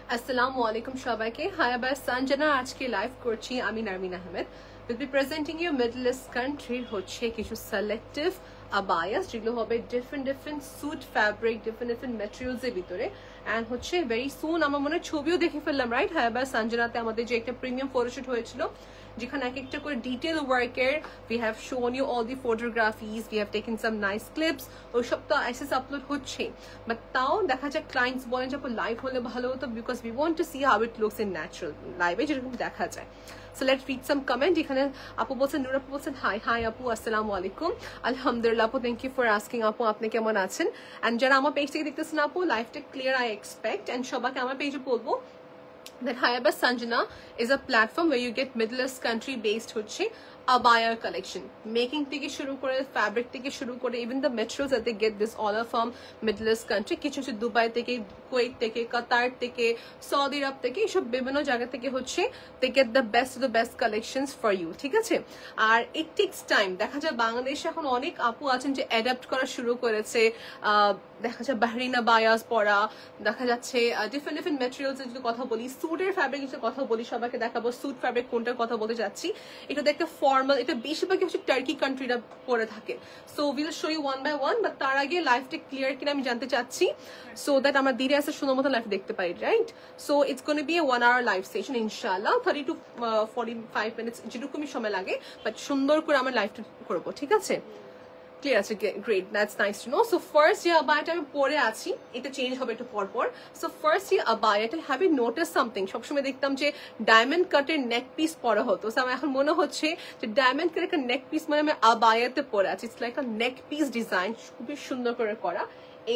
Assalamu alaikum সবাইকে Hi আবার সঞ্জনা আজকে লাইভ করছি আমি নারমিন Ahmed will be presenting you Middle East country হচ্ছে কিছু selective abayas যেগুলো হবে different suit fabric different materials এর ভিতরে and হচ্ছে very soon আমার মনে ছবিও দেখে ফেললাম রাইট Hi আবার সঞ্জনাতে আমাদের যে একটা প্রিমিয়াম ফটোশুট হয়েছিল যেখানে এক একটা করে ডিটেইল ওয়ার্কের we have shown you all the photographies we have taken some nice clips ওই সব তো এসএস আপলোড হচ্ছে বাট তাও দেখা যায় ক্লায়েন্টস বলেন যে আপু লাইভ হলে ভালো হতো because we want to see how it looks in natural লাইভে যেরকম দেখা যায় so let's read some comment এখানে আপু বলছেন নূর আপু বলছেন হাই আপু আসসালামু আলাইকুম আলহামদুলিল্লাহ আপু থ্যাংক ইউ ফর আস্কিং আপু আপনি কেমন আছেন এন্ড যারা আমার পেজ থেকে দেখতেছেন আপু লাইভটা ক্লিয়ার আই এক্সপেক্ট এন্ড সবাইকে আমার পেজে বলবো that Hayaba Sanjana is a platform where you get Middle East country based হচ্ছে abaya collection making থেকে শুরু করে fabric থেকে শুরু করে even the materials that they get this all are from Middle East country কিছু কিছু দুবাই থেকে কুয়েত থেকে কাতার থেকে সৌদি আরব থেকে সব বিভিন্ন জায়গা থেকে হচ্ছে they get the best collections for you ঠিক আছে আর it takes time দেখা যায় বাংলাদেশে এখন অনেক আপু আছেন যে অ্যাডাপ্ট করা শুরু করেছে দেখা যায় বাহরিনা বায়াস পরা দেখা যাচ্ছে different materials এর কথা বলি সুটের ফ্যাব্রিক এর কথা বলি সবাইকে দেখাবো সুট ফ্যাব্রিক কোনটার কথা বলতে যাচ্ছি এটা দেখতে ফর্মাল এটা বেশিরভাগই হচ্ছে টার্কি কান্ট্রিরা পরে থাকে so will show you one by one but তার আগে লাইফটা ক্লিয়ার কিনা আমি জানতে চাচ্ছি সো দ্যাট আমরা ধীরে আসে সুন্দর মতো লাইফ দেখতে পারি right so it's gonna B A 1 hour live session ইনশাআল্লাহ 30 to 45 মিনিটস যেটুকুই সময় লাগে বাট সুন্দর করে আমরা লাইভটা করব ঠিক আছে clear আছে great that's nice to know so first যে আবায়াটা আমি পরে আছি এটা চেঞ্জ হবে একটু পর so first যে আবায়াটা have you noticed something সবসময় দেখতাম যে ডায়মন্ড কাটের নেক পিস পরা হতো সো আমার এখন মনে হচ্ছে যে ডায়মন্ড কাটের একটা নেক পিস মানে আমি আবায়াতে পরে আছি it's like a neck piece design খুবই সুন্দর করে করা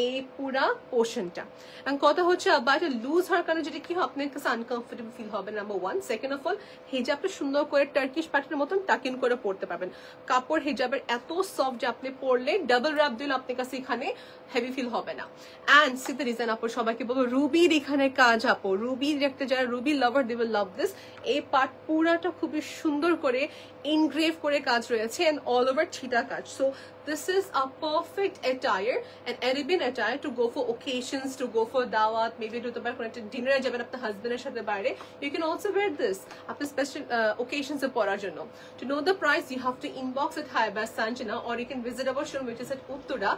এই পুরা পোর্শনটা এন্ড কথা হচ্ছে আবায়াটা লুজ হওয়ার কারণে যেটা কি আপনার কাছে আনকমফোর্টেবল ফিল হবে নাম্বার 1 সেকেন্ড অফ অল হিজাবটা সুন্দর করে টার্কিশ প্যাটার্নের মতন টাকিন করে পরতে পারবেন কাপড় হিজাবের এত সফট যে আপনি পরলে ডাবল র‍্যাপ দিলে আপনার কাছে এখানে হেভি ফিল হবে না এন্ড সি দ্য রিজন আপু সবাইকে বলবো রুবির এখানে কাজ আপু রুবি একটা যারা ruby lover they will love this এই পার্ট পুরাটা খুবই সুন্দর করে ইনগ্রেভ করে কাজ রয়েছে এন্ড অল ওভার ছিটা কাজ so this is a perfect attire an Arabian attire to go for occasions to go for dawat maybe to the bar কোনো একটা ডিনারে যাবেন আপনার হাজবেন্ডের সাথে বাইরে you can also wear this আপনার স্পেশাল occasions এ পরার জন্য to know the price you have to inbox at Hayaba Sanjana or you can visit our showroom which is at Uttara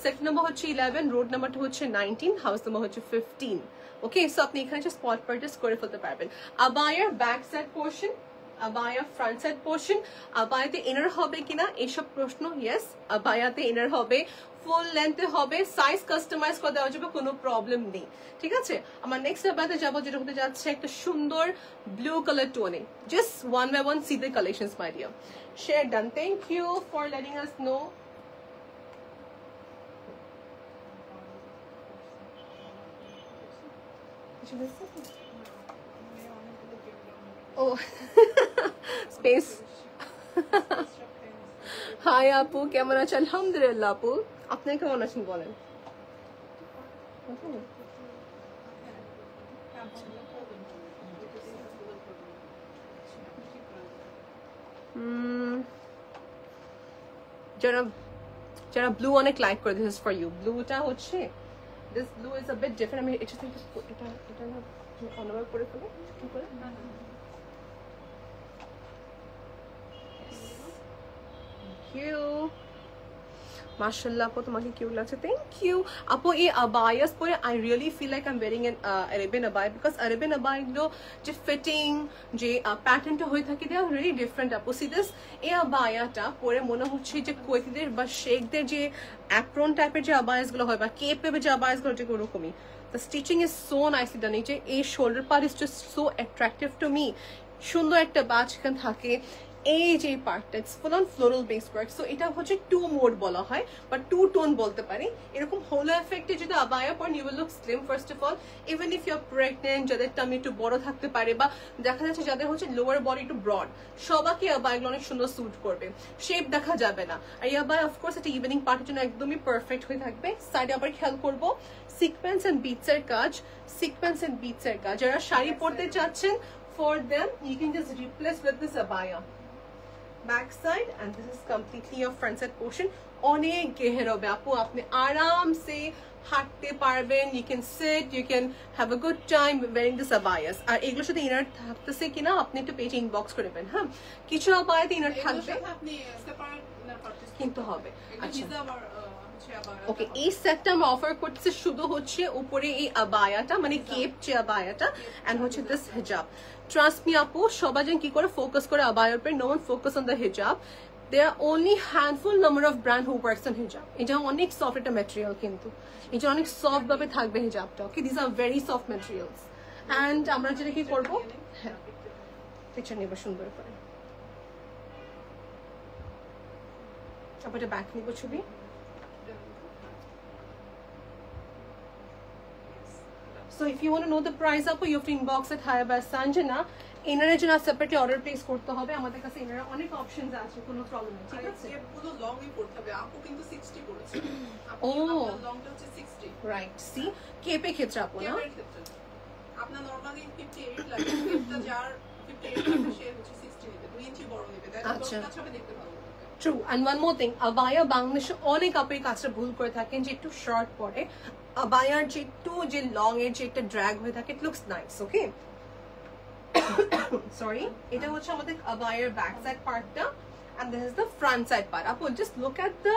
sector number হচ্ছে 11 road number 2 হচ্ছে 19 house number হচ্ছে 15 okay so আপনি এখানে just spot purchase করে ফেলতে পারবেন abaya back side portion abaya front side portion আবায়াতে inner হবে কিনা এইসব প্রশ্ন yes আবায়াতে ইনার হবে ফুল লেন্থে হবে সাইজ কাস্টমাইজ করে দেওয়া যাবে কোনো প্রবলেম নেই ঠিক আছে আমার নেক্সট আবায়াতে যাব যেটা হতে যাচ্ছে একটা সুন্দর ব্লু কালার টোনে just one by one see the collections my dear share done thank you for letting us know Oh, space. Hi, আপু কেমন আছেন আলহামদুলিল্লাহ আপু আপনি কেমন আছেন বলেন যারা ব্লু অনেক লাইক করে দিস ফর ইউ ব্লুটা হচ্ছে this blue is a bit different আমি এটা না অন্যভাবে করে ফেলো কি করে you mashallah আপু তোমাকে কিউট লাগছে thank you আপু এই abayas পরে I really feel like I'm wearing an Arabian abaya because Arabian abaya গুলো যে ফিটিং যে প্যাটার্নটা হয়ে থাকে they are really different আপু see this এই আবায়াটা পরে মনে হচ্ছে যে কুয়েতিদের বা শেখদের যে অ্যাপ্রন টাইপের যে আবায়াস গুলো হয় বা কেপ টাইপের যে আবায়াস গুলো যেগুলো ওরকমই the stitching is so nicely done এই shoulder part is just so attractive to me সুন্দর একটা বাজ এখানে থাকে এই যে পার্টটা it's full on floral based work so এটা হচ্ছে টু মোড বলা হয় বা টু টোন বলতে পারি এরকম হোলো এফেক্টে যদি আবায়া পর you will look slim first of all even if you are pregnant যাদের টামি একটু বড় থাকতে পারে বা দেখা যাচ্ছে যাদের হচ্ছে লোয়ার বডি একটু ব্রড সবাইকে আবায়াগুলো অনেক সুন্দর স্যুট করবে শেপ দেখা যাবে না আর এই আবায়া অফকোর্স এটা ইভিনিং পার্টির জন্য একদমই পারফেক্ট হয়ে থাকবে সাইডে আবার খেয়াল করবো সিকোয়েন্স এন্ড বিটস এর কাজ যারা শাড়ি পরতে চাচ্ছেন for them you can just replace with this abaya back side and this is completely your front side portion অনেক গেহের হবে আপু, আপনি আরামসে হাঁটতে পারবেন, you can sit, you can have a good time wearing this abayas. আর এগুলোর সাথে ইনার থাকতেছে কিনা আপনি একটু পেজে ইনবক্স করবেন। হ্যাঁ, কিছু আবায়াতে ইনার থাকবে কিন্তু হবে। আচ্ছা ওকে, এই সেটটা আমরা অফার করতেছি শুধু হচ্ছে উপরে এই আবায়াটা, মানে কেপ যে আবায়াটা, এন্ড হচ্ছে দিস হিজাব। ট্রাস্ট মি আপু, সবাই যেন কি করে ফোকাস করে আবায়ার উপরে, no one focus on the হিজাব। There are only handful number of brand who works on hijab. এটা অনেক সফট একটা ম্যাটেরিয়াল, কিন্তু এটা অনেক সফট ভাবে থাকবে হিজাবটা। Okay, this are very soft materials. And আমরা যেটা কি করবো, হ্যাঁ পিকচার নেব সুন্দর করে, তারপরে ব্যাক নিব ছবি। So if you want to know the price up, you have to inbox at Haya by Sanjana. এনারের জন্য সেপারেটলি অর্ডার প্লেস করতে হবে। আমাদের কাছে এনারা অনেক অপশনস আছে, কোনো প্রবলেম নেই, ঠিক আছে? পুরো লংই পড়তে হবে। আপু কিন্তু 60 পড়েছে। ও লংটা হচ্ছে 60, রাইট। সি কেপে ক্ষেত্রে আপু না, কেপের ক্ষেত্রে আপনার নরমালি 58 লাগে, কেপটা যার 58 লাগে সে হচ্ছে 60 নিবে, 2 ইঞ্চি বড় নিবে, তাই না? আচ্ছা, ছবি দেখতে ভালো লাগবে। True. And one more thing, আবায়া বাংলাদেশে অনেক আপু এই কাজটা ভুল করে থাকেন যে একটু শর্ট পরে আবায়ার যে একটু যে লং এর যে একটা ড্র্যাগ হয়ে থাকে, it looks nice. Okay, sorry, এটা হচ্ছে আমাদের আবায়ার ব্যাক সাইড পার্টটা, and this is the front side part. আপু just look at the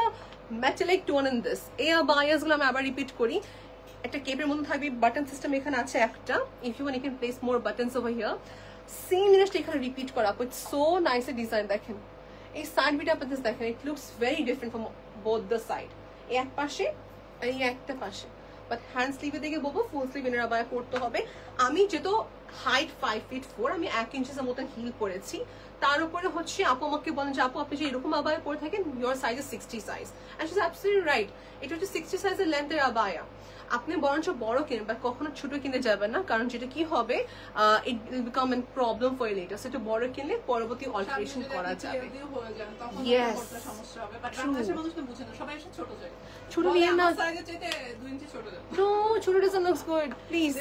metallic tone in this. এই আবায়াস গুলো আমি আবার রিপিট করি, একটা কেপের মধ্যে থাকবে বাটন সিস্টেম, এখানে আছে একটা, if you want you can place more buttons over here. Same জিনিসটা এখানে রিপিট করা আপু, it's so nice a design। দেখেন এই সাইড বিটা আপনি দেখেন, it looks very different from both the side, এই এক পাশে আর এই একটা পাশে। বাট হ্যান্ড স্লিভে দিকে বলবো ফুল স্লিভ এর আবায়া পড়তে হবে। আমি যেহেতু হাইট 5 feet 4, আমি 1 ইঞ্চের মতন হিল পরেছি, তার উপরে হচ্ছে আপু আমাকে বলেন যে আপু আপনি যে এরকম আবায়া পরে থাকেন, your size is 60 size, and she is absolutely right. এটা হচ্ছে 60 সাইজের লেন্থের আবায়া। আপনি বরঞ্চ বড় কিনবেন, বা কখনো ছোট কিনে যাবেন না, কারণ যেটা কি হবে, it will become an problem for you later. সেটা বড় কিনলে পরবর্তী অল্টারেশন করা যাবে। ইয়েস, ছোট নিয়ে না, নো ছোট ডাজন্ট লুকস গুড, প্লিজ।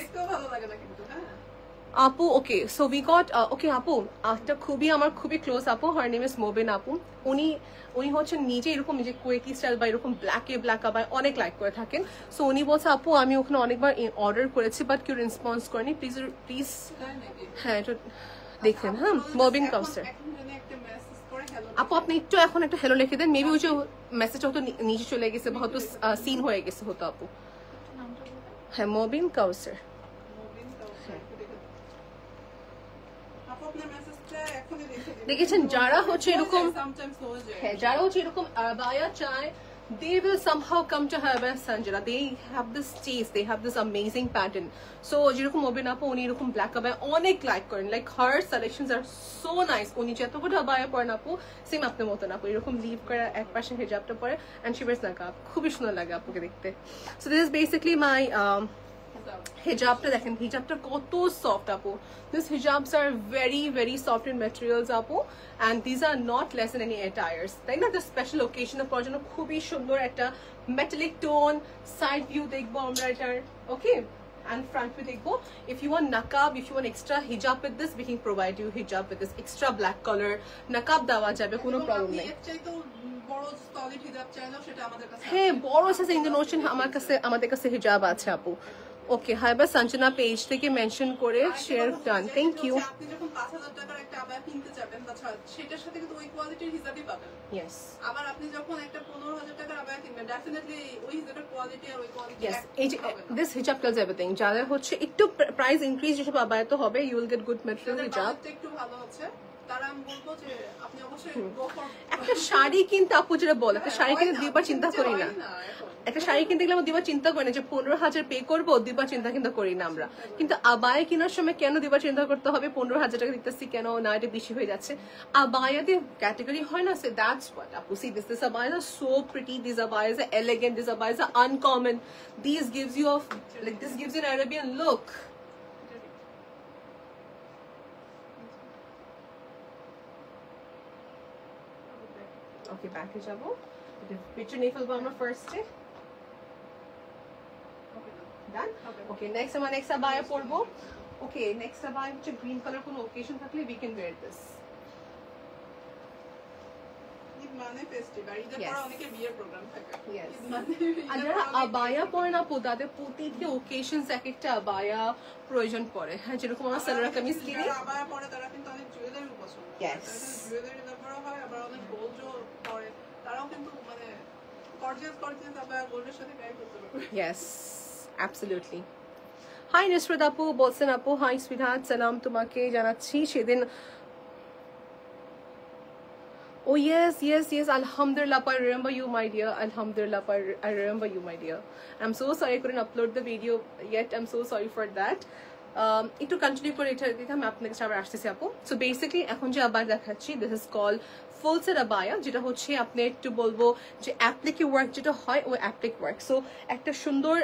আপু ওকে, সো উই গট ওকে আপু, একটা খুবই আমার খুবই ক্লোজ আপু, হার নেম ইজ মোবিন আপু। উনি হচ্ছে নিজে এরকম নিজে কুয়েতি স্টাইল বা এরকম ব্ল্যাক আবার অনেক লাইক করে থাকেন। সো উনি বলছে আপু আমি ওখানে অনেকবার অর্ডার করেছি বাট কেউ রেসপন্স করেনি, প্লিজ প্লিজ হ্যাঁ একটু দেখেন। হ্যাঁ, মোবিন কাউসার আপু আপনি একটু এখন একটা হ্যালো লিখে দেন, মেবি ওই যে মেসেজ হয়তো নিচে চলে গেছে বা হয়তো সিন হয়ে গেছে হতো আপু। হ্যাঁ, মোবিন কাউসার। দেখেছেন যারা হচ্ছে এরকম, হ্যাঁ যারা হচ্ছে এরকম আবায়া চায়, they will somehow come to Haya by Sanjana. They have this taste, they have this amazing pattern. So যেরকম মোবিন আপু উনি এরকম ব্ল্যাক আবায়া অনেক লাইক করেন, like her selections are so nice. উনি যতটা আবায়া পরেন আপু সেম আপনার মতন আপু, এরকম লিভ করে এক পাশে হিজাবটা পরে and she wears নাকাব, খুবই সুন্দর লাগে আপুকে দেখতে। So this is basically my হিজাবটা দেখেন, হিজাবটা কত সফট আপু। These hijabs are very very soft in materials আপু, and these are not less than any attires, তাই না? The special occasion এর জন্য খুবই সুন্দর একটা metallic tone side view দেখবো আমরা এটার, ওকে, and front view দেখবো। If you want nakab, if you want extra hijab with this, we can provide you hijab with this extra black color nakab দেওয়া যাবে, কোনো প্রবলেম নেই। হ্যাঁ, বড় সাইজ ইন্ডিয়ান ওশান আমাদের কাছে হিজাব আছে আপু। ওকে, Haya by Sanjana পেজ থেকে মেনশন করে শেয়ার ডান, থ্যাংক ইউ। আপনি যখন 5000 টাকার একটা আবায়া কিনতে যাবেন বা সেটার সাথে কিন্তু ওই কোয়ালিটির হিজাবই পাবেন। ইয়েস, আবার আপনি যখন একটা 15000 টাকার আবায়া কিনবেন, ডেফিনেটলি ওই হিজাবের কোয়ালিটি আর ওই কোয়ালিটি ইয়েস, এই যে দিস হিজাব টেলস এভরিথিং। যাদের হচ্ছে একটু প্রাইস ইনক্রিজ যেসব আবায়া তো হবে, you will get good material হিজাব, একটু ভালো হচ্ছে, তারা আমি বলবো যে আপনি অবশ্যই গো ফর। একটা শাড়ি কিনতে আপু যেটা বলে, একটা শাড়ি কিনতে দুইবার চিন্তা করি না, একটা শাড়ি কিনতে গেলে আমরা দুইবার চিন্তা করি না যে 15,000 পে করবো, দুইবার চিন্তা করি না আমরা। কিন্তু আবায়া কেনার সময় কেন দুইবার চিন্তা করতে হবে, 15,000 টাকা দিতেছি কেন না, এটা বেশি হয়ে যাচ্ছে। আবায়াতে ক্যাটাগরি হয় না, সে দ্যাটস হোয়াট আপু। See this abayas are so pretty, this abayas are elegant, this abayas are uncommon, this gives you of like this gives you an Arabian look. Okay, ব্যাকে যাবো, পিকচার নিয়ে ফেলবো আমরা ফার্স্টে। Done? Okay, next আমরা next abaya পরবো। Okay, next abaya হচ্ছে green colour, কোনো occasion থাকলে we can wear this. মানে ফেস্টিভ, আর ঈদের পরে অনেকে বিয়ের প্রোগ্রাম থাকে। Yes. ঈদ মানে আর যারা আবায়া পরেন আপু তাদের প্রতিটি ওকেশনস এক একটা আবায়া প্রয়োজন পড়ে। হ্যাঁ, যেরকম আমার সালোয়ার কামিজ কিনি, যারা আবায়া পরে তারা কিন্তু অনেক জুয়েলারি পছন্দ করে। Yes. জুয়েলারি ব্যবহার হয়, আবার অনেক গোল্ডও পরে, তারাও কিন্তু মানে গর্জিয়াস আবায়া গোল্ডের সাথে গায়ে করতে পারবে। Yes, absolutely. হাই নুসরাত আপু বলছেন, আপু হাই সুইটহার্ট, সালাম তোমাকে জানাচ্ছি। সেদিন oh yes, alhamdulillah, I remember you my dear, alhamdulillah, I remember you my dear. I'm so sorry I couldn't upload the video yet, I'm so sorry for that. একটু continue করে এটা দিতে আমি আপনাদের সামনে আসতেছি আপু। সো বেসিক্যালি এখন যে আবার দেখাচ্ছি, this is call full set abaya, যেটা হচ্ছে আপনি একটু বলবো যে অ্যাপ্লিকি ওয়ার্ক যেটা হয় ওই অ্যাপ্লিক ওয়ার্ক। সো একটা সুন্দর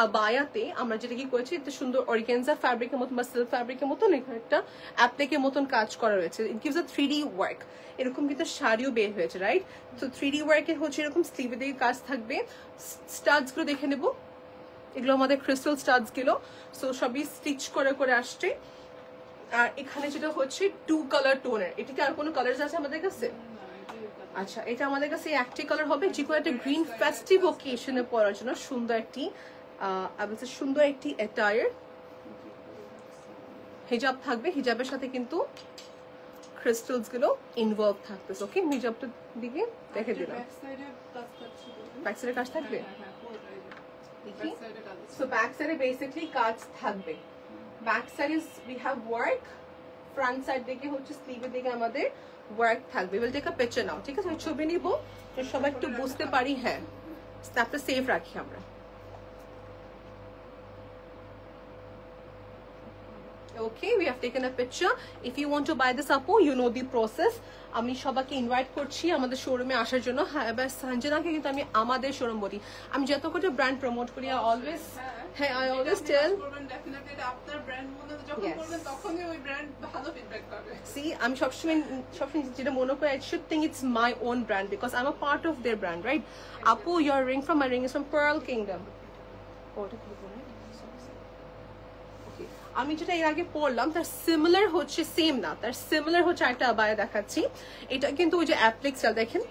আবায়াতে আমরা যেটা কি করেছি, একটা সুন্দর অর্গানজা ফ্যাব্রিকের মতন বা সিল্ক ফ্যাব্রিকের মতন এখানে একটা অ্যাপ্লিকের মতন কাজ করা রয়েছে। ইট গিভস আ 3D ওয়ার্ক। এরকম কিন্তু শাড়িও বের হয়েছে, রাইট? তো 3D ওয়ার্কের হচ্ছে এরকম স্লিভের দিকে কাজ থাকবে। স্টাডস গুলো দেখে নেবো, এগুলো আমাদের ক্রিস্টাল স্টাডস গুলো। সো সবই স্টিচ করে করে আসছে। আর এখানে যেটা হচ্ছে 2 কালার টোনের, এটা কি আর কোনো কালার আছে আমাদের কাছে? আচ্ছা, এটা আমাদের কাছে একটি কালার হবে, যে কোনো একটা গ্রিন ফেস্টিভ ওকেশনে পরার জন্য সুন্দর একটি সুন্দর একটি অ্যাটায়ার। হিজাব থাকবে, হিজাবের সাথে কিন্তু ক্রিস্টালস গুলো ইনভলভ থাকতেছে। ওকে, হিজাবটার দিকে দেখে দিলাম, ব্যাক সাইডে কাজ থাকবে। দেখি, সো ব্যাক সাইডে বেসিক্যালি কাজ থাকবে। Back side is we have work, front side দিকে হচ্ছে স্লিভের দিকে আমাদের ওয়ার্ক থাকবে। উইল টেক আ পিকচার নাও, ঠিক আছে? ছবি নিব সবাই একটু বুঝতে পারি। হ্যাঁ, স্ন্যাপটা সেভ রাখি আমরা। Okay, we have taken a picture. If you want to buy this apu, you know the process. আমি সবাইকে ইনভাইট করছি আমাদের শোরুমে আসার জন্য। হ্যাঁ, এবার সঞ্জনাকে কিন্তু আমি আমাদের শোরুম বলি। আমি যত কটা ব্র্যান্ড প্রমোট করি, অলওয়েজ হ্যাঁ আই অলওয়েজ টেল ডেফিনেটলি আপনার ব্র্যান্ড মনে যখন করবেন তখনই ওই ব্র্যান্ড ভালো ফিডব্যাক পাবে। সি, আমি সবসময় যেটা মনে করি, I should think it's my own brand because I'm a part of their brand, right? Apu, your ring from my ring is from Pearl Kingdom. আমি যেটা এর আগে পড়লাম তার সিমিলার হচ্ছে, সেম না, তার সিমিলার হচ্ছে একটা আবায়া দেখাচ্ছি। এটা কিন্তু ওই যে অ্যাপ্লিক স্টাইল দেখেন,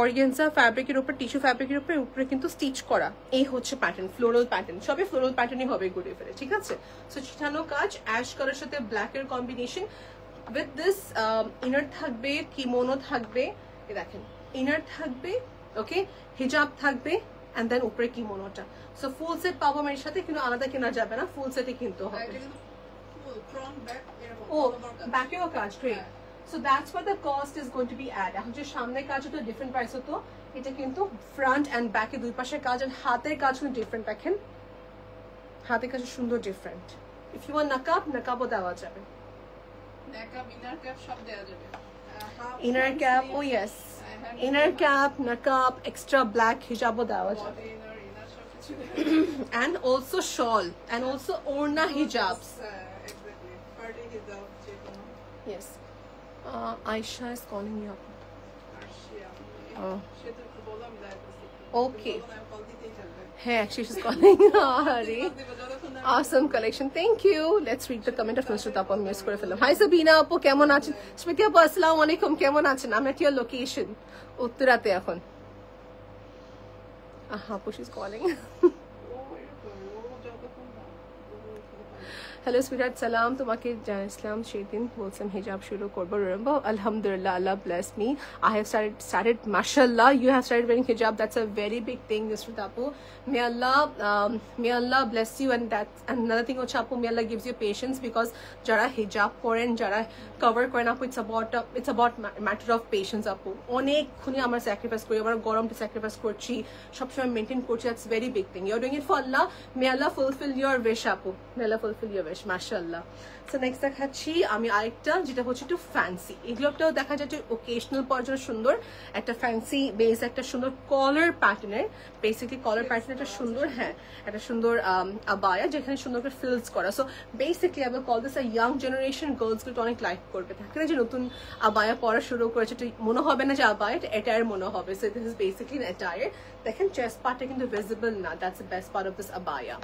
অর্গানজা ফ্যাব্রিকের উপর, টিস্যু ফ্যাব্রিকের উপরে কিন্তু স্টিচ করা। এই হচ্ছে প্যাটার্ন, ফ্লোরাল প্যাটার্ন, সবই ফ্লোরাল প্যাটার্নই হবে ঘুরে ফিরে, ঠিক আছে? সো ছিটানো কাজ, অ্যাশ কালার সাথে ব্ল্যাকের কম্বিনেশন। উইথ দিস ইনার থাকবে, কিমোনো থাকবে, এই দেখেন ইনার থাকবে, ওকে, হিজাব থাকবে, and then উপরে কিমোনোটা। সো ফুল সেট পাবো এর সাথে, কিন্তু আলাদা কেনা যাবে না, ফুল সেটে কিনতে হবে। ও ব্যাকেও কাজ, great. So that's what the cost is going to be add. এখন যে সামনের কাজ হতো ডিফারেন্ট প্রাইস হতো, এটা কিন্তু ফ্রন্ট অ্যান্ড ব্যাকে দুই পাশের কাজ, আর হাতের কাজ কিন্তু ডিফারেন্ট। দেখেন হাতের কাজ সুন্দর ডিফারেন্ট। ইফ ইউ ওয়ান্ট নাকাব, নাকাবও দেওয়া যাবে, নাকাব ইনার ক্যাপ সব দেওয়া যাবে। Inner cap, oh yes, inner cap, নাকাব, এক্সট্রা ব্ল্যাক হিজাবও দেওয়া যাবে। And also shawl, and also orna hijabs. Exactly. Party hijab. Yes. Aisha is calling you up. Oh. Okay. Hey, actually she's calling. Awesome collection. Thank you. Let's read the comment of Mr. Tapa Miss করে ফেললাম। Hi Sabina আপু, কেমন আছেন? স্মৃতি আপু, আসসালামু আলাইকুম, কেমন আছেন? I'm at your location. উত্তরাতে এখন। আপু, she's calling. হ্যালো সুইটহার্ট, সালাম তোমাকে জানাইছিলাম সেদিন, বলছিলাম হিজাব শুরু করবো। রিমেম্বার? আলহামদুলিল্লাহ, Allah bless me. I have started mashallah, you have started wearing hijab. That's a very big thing, Nusrat Apu. May Allah bless you, and that's another thing hocche apu, may Allah gives you patience, because jara hijab poren, jara cover koren apu, it's about matter of patience apu. Onek khuni amra sacrifice kori, amra gorom to sacrifice korchi, sob shomoy maintain korchi, that's very big thing. You're doing it for Allah. May Allah fulfill your wish apu, may Allah fulfill your wish, mashallah. So next দেখাচ্ছি আমি আরেকটা, যেটা হচ্ছে একটু fancy. এগুলোটাও দেখা যাচ্ছে occasional পর্যায়ে সুন্দর একটা ফ্যান্সি বেস, একটা সুন্দর কলার প্যাটার্নের, বেসিক্যালি কলার প্যাটার্ন একটা সুন্দর, হ্যাঁ একটা সুন্দর আবায়া, যেখানে সুন্দর করে ফিলস করা। So basically I will call this a young generation girls গুলো অনেক লাইক করবে। থাকে না যে নতুন আবায়া পরা শুরু করেছে, মনে হবে না যে আবায়া, এটা অ্যাটায়ার মনে হবে। So this is basically an attire. দেখেন চেস্ট পার্টটা কিন্তু ভিজিবল না, that's the best part of this abaya.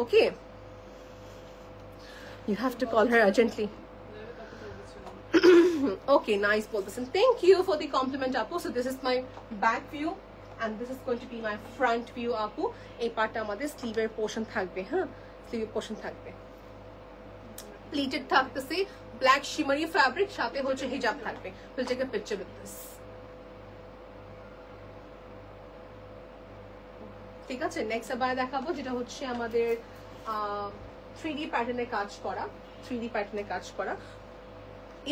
Okay, you have to call her urgently. Okay, nice বলতেছেন, thank you for the compliment আপু. So this is my back view and this is going to be my front view আপু. এই পার্টটা আমাদের স্লিভের portion থাকবে, হ্যাঁ স্লিভের পোর্শন থাকবে, প্লিটেড থাকতেছে, ব্ল্যাক শিমারি ফ্যাব্রিক, সাথে হচ্ছে হিজাব থাকবে. We'll take a picture with this. ঠিক আছে, নেক্সট আবার দেখাবো যেটা হচ্ছে আমাদের 3D প্যাটার্নে কাজ করা, 3D প্যাটার্নে কাজ করা.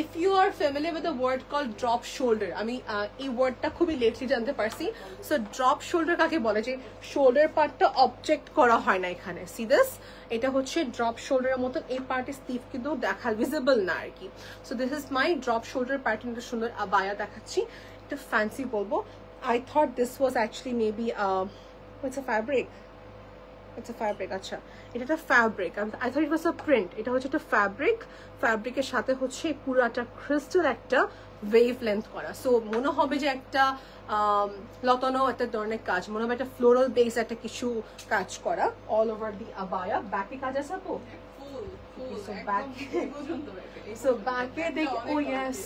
If you are familiar with a word called drop shoulder, আমি এই ওয়ার্ডটা খুবই লেটলি জানতে পারছি. সো ড্রপ শোল্ডার কাকে বলে, যে শোল্ডার পার্টটা অবজেক্ট করা হয় না এখানে. সি দিস, এটা হচ্ছে ড্রপ শোল্ডারের মতন, এই পার্টের স্লিভ কিন্তু দেখা ভিজিবল না আর কি. So this is my drop shoulder pattern, একটা সুন্দর আবায়া দেখাচ্ছি, একটা ফ্যান্সি বলবো. I thought this was actually maybe it's a fabric, it's a fabric. আচ্ছা, এটা একটা fabric, I thought it was a print. এটা হচ্ছে একটা ফ্যাব্রিক, ফ্যাব্রিকের সাথে হচ্ছে পুরাটা ক্রিস্টাল একটা ওয়েভ লেন্থ করা. সো মনে হবে যে একটা লতানো একটা ধরনের কাজ, মনে হবে একটা ফ্লোরাল বেস একটা কিছু কাজ করা অল ওভার দি আবায়া. ব্যাকে কাজ আছে আপু, সো ব্যাকে দেখে, ও ইয়েস,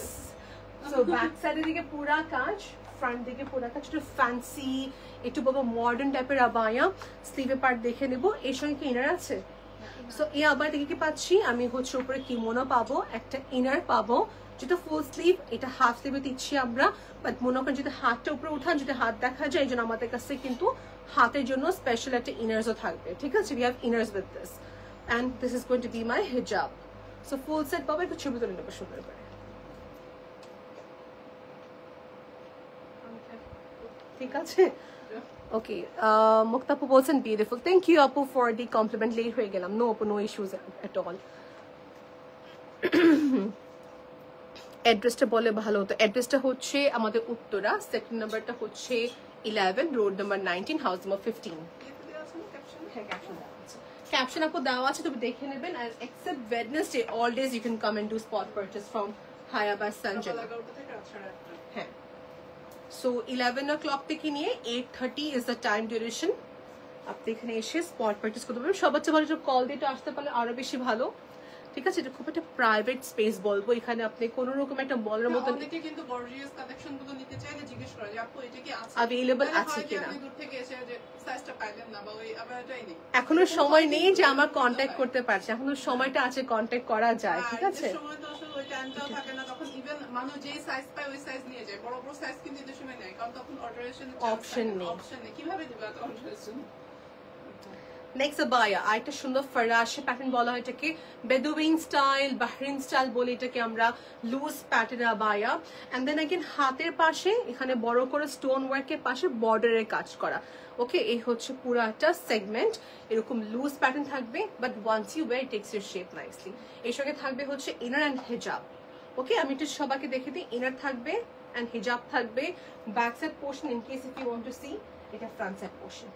সো ব্যাক সাইডের দিকে পুরা কাজ, ফ্রন্ট দিকে পুরা কাজ, একটু ফ্যান্সি, একটু বলবো মডার্ন টাইপের আবায়া. স্লিভের পার্ট দেখে নেবো, এর সঙ্গে কি ইনার আছে. সো এই আবায়া থেকে কি পাচ্ছি আমি, হচ্ছে উপরে কিমোনো পাবো, একটা ইনার পাবো যেটা ফুল স্লিভ, এটা হাফ স্লিভে দিচ্ছি আমরা. বাট মনে করেন যদি হাতটা উপরে উঠান, যদি হাত দেখা যায়, এই জন্য আমাদের কাছে কিন্তু হাতের জন্য স্পেশাল একটা ইনার্সও থাকবে. ঠিক আছে, we have inners with this and this is going to be my hijab. So full set পাবো, একটু ছবি তুলে নেবো সুন্দর করে. ঠিক আছে, ওকে. মুক্তাপু বলছেন বিউটিফুল, থ্যাংক ইউ আপু ফর দি কমপ্লিমেন্ট. লেট হয়ে গেলাম, নো আপু, নো ইস্যুজ এট অল. অ্যাড্রেসটা বলে ভালো হতো. অ্যাড্রেসটা হচ্ছে আমাদের উত্তরা, সেক্টর নাম্বারটা হচ্ছে 11, রোড নাম্বার 19, হাউস নাম্বার 15. হ্যাঁ, ক্যাপশন আপু দেওয়া আছে, তুমি দেখে নেবেন. আর except Wednesday, all days you can come and do spot purchase from Haya by Sanjana. হ্যাঁ, সো 11 o'clock থেকে নিয়ে 8:30 ইজ দ্য টাইম ডিউরেশন. আপনি এখানে এসে স্পট পারচেজ করতে পারবেন. সবার চেয়ে ভালো একটু কল দিয়ে আসতে পারলে আরো বেশি ভালো. ঠিক আছে, এটা খুব একটা প্রাইভেট স্পেস বলবো, এখানে আপনি কোনো রকম একটা মলের মতো অনেকে কিন্তু গর্জিয়াস কালেকশনগুলো নিতে চাইলে জিজ্ঞেস করে যে আপু এটা কি আছে, अवेलेबल আছে কিনা. আপনি দূর থেকে এসে যে সাইজটা পাইলেন না বা ওই আবারটাই নেই, এখনো সময় নেই যে আমার কন্টাক্ট করতে পারছে, এখনো সময়টা আছে, কন্টাক্ট করা যায়. ঠিক আছে, সময় তো আসলে ওই টাইমটাও থাকে না, তখন ইভেন মানুষ যেই সাইজ পায় ওই সাইজ নিয়ে যায়. বড় বড় সাইজ কিন্তু এই সময় নেই, কারণ তখন অল্টারেশনের অপশন নেই. কিভাবে দিবে এত অল্টারেশন. নেক্সট আবায়া, আরেকটা সুন্দর ফরাসি প্যাটার্ন বলা হয় এটাকে, বেদুইন স্টাইল, বাহরিন স্টাইল বলে এটাকে আমরা, লুজ প্যাটার্ন আবায়া. এন্ড দেন अगेन হাতের পাশে এখানে বড় করে স্টোন ওয়ার্কের পাশে বর্ডারের কাজ করা. ওকে, এই হচ্ছে পুরো একটা সেগমেন্ট, এরকম লুজ প্যাটার্ন থাকবে, but once you wear it takes your shape nicely. এর সঙ্গে থাকবে হচ্ছে ইনার অ্যান্ড হিজাব. ওকে, আমি একটু সবাইকে দেখে দিই. ইনার থাকবে অ্যান্ড হিজাব থাকবে, back side portion in case if you want to see, এটা front side portion.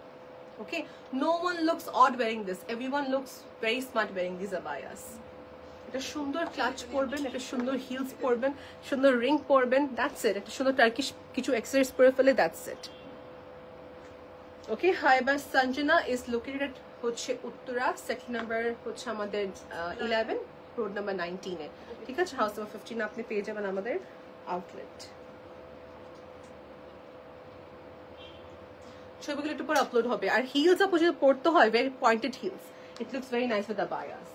Okay, no one looks odd wearing this. Everyone looks very smart wearing these abayas. একটা সুন্দর ক্লাচ পরবেন, একটা সুন্দর হিলস পরবেন, সুন্দর রিং পরবেন, দ্যাটস ইট. একটা সুন্দর টার্কিশ কিছু অ্যাক্সেসরিজ পরে ফেলে, দ্যাটস ইট. ওকে, হাইবা সঞ্জনা ইজ লোকেটেড এট হচ্ছে উত্তরা, সেক্টর নাম্বার হচ্ছে আমাদের 11, রোড নাম্বার 19 এ. ঠিক আছে, হাউস নাম্বার 15 আপনি পেয়ে যাবেন আমাদের আউটলেট. ছবিগুলো একটু পর আপলোড হবে. আর হিলস আপু যদি পড়তে হয়, very pointed heels, it looks very nice with abayas.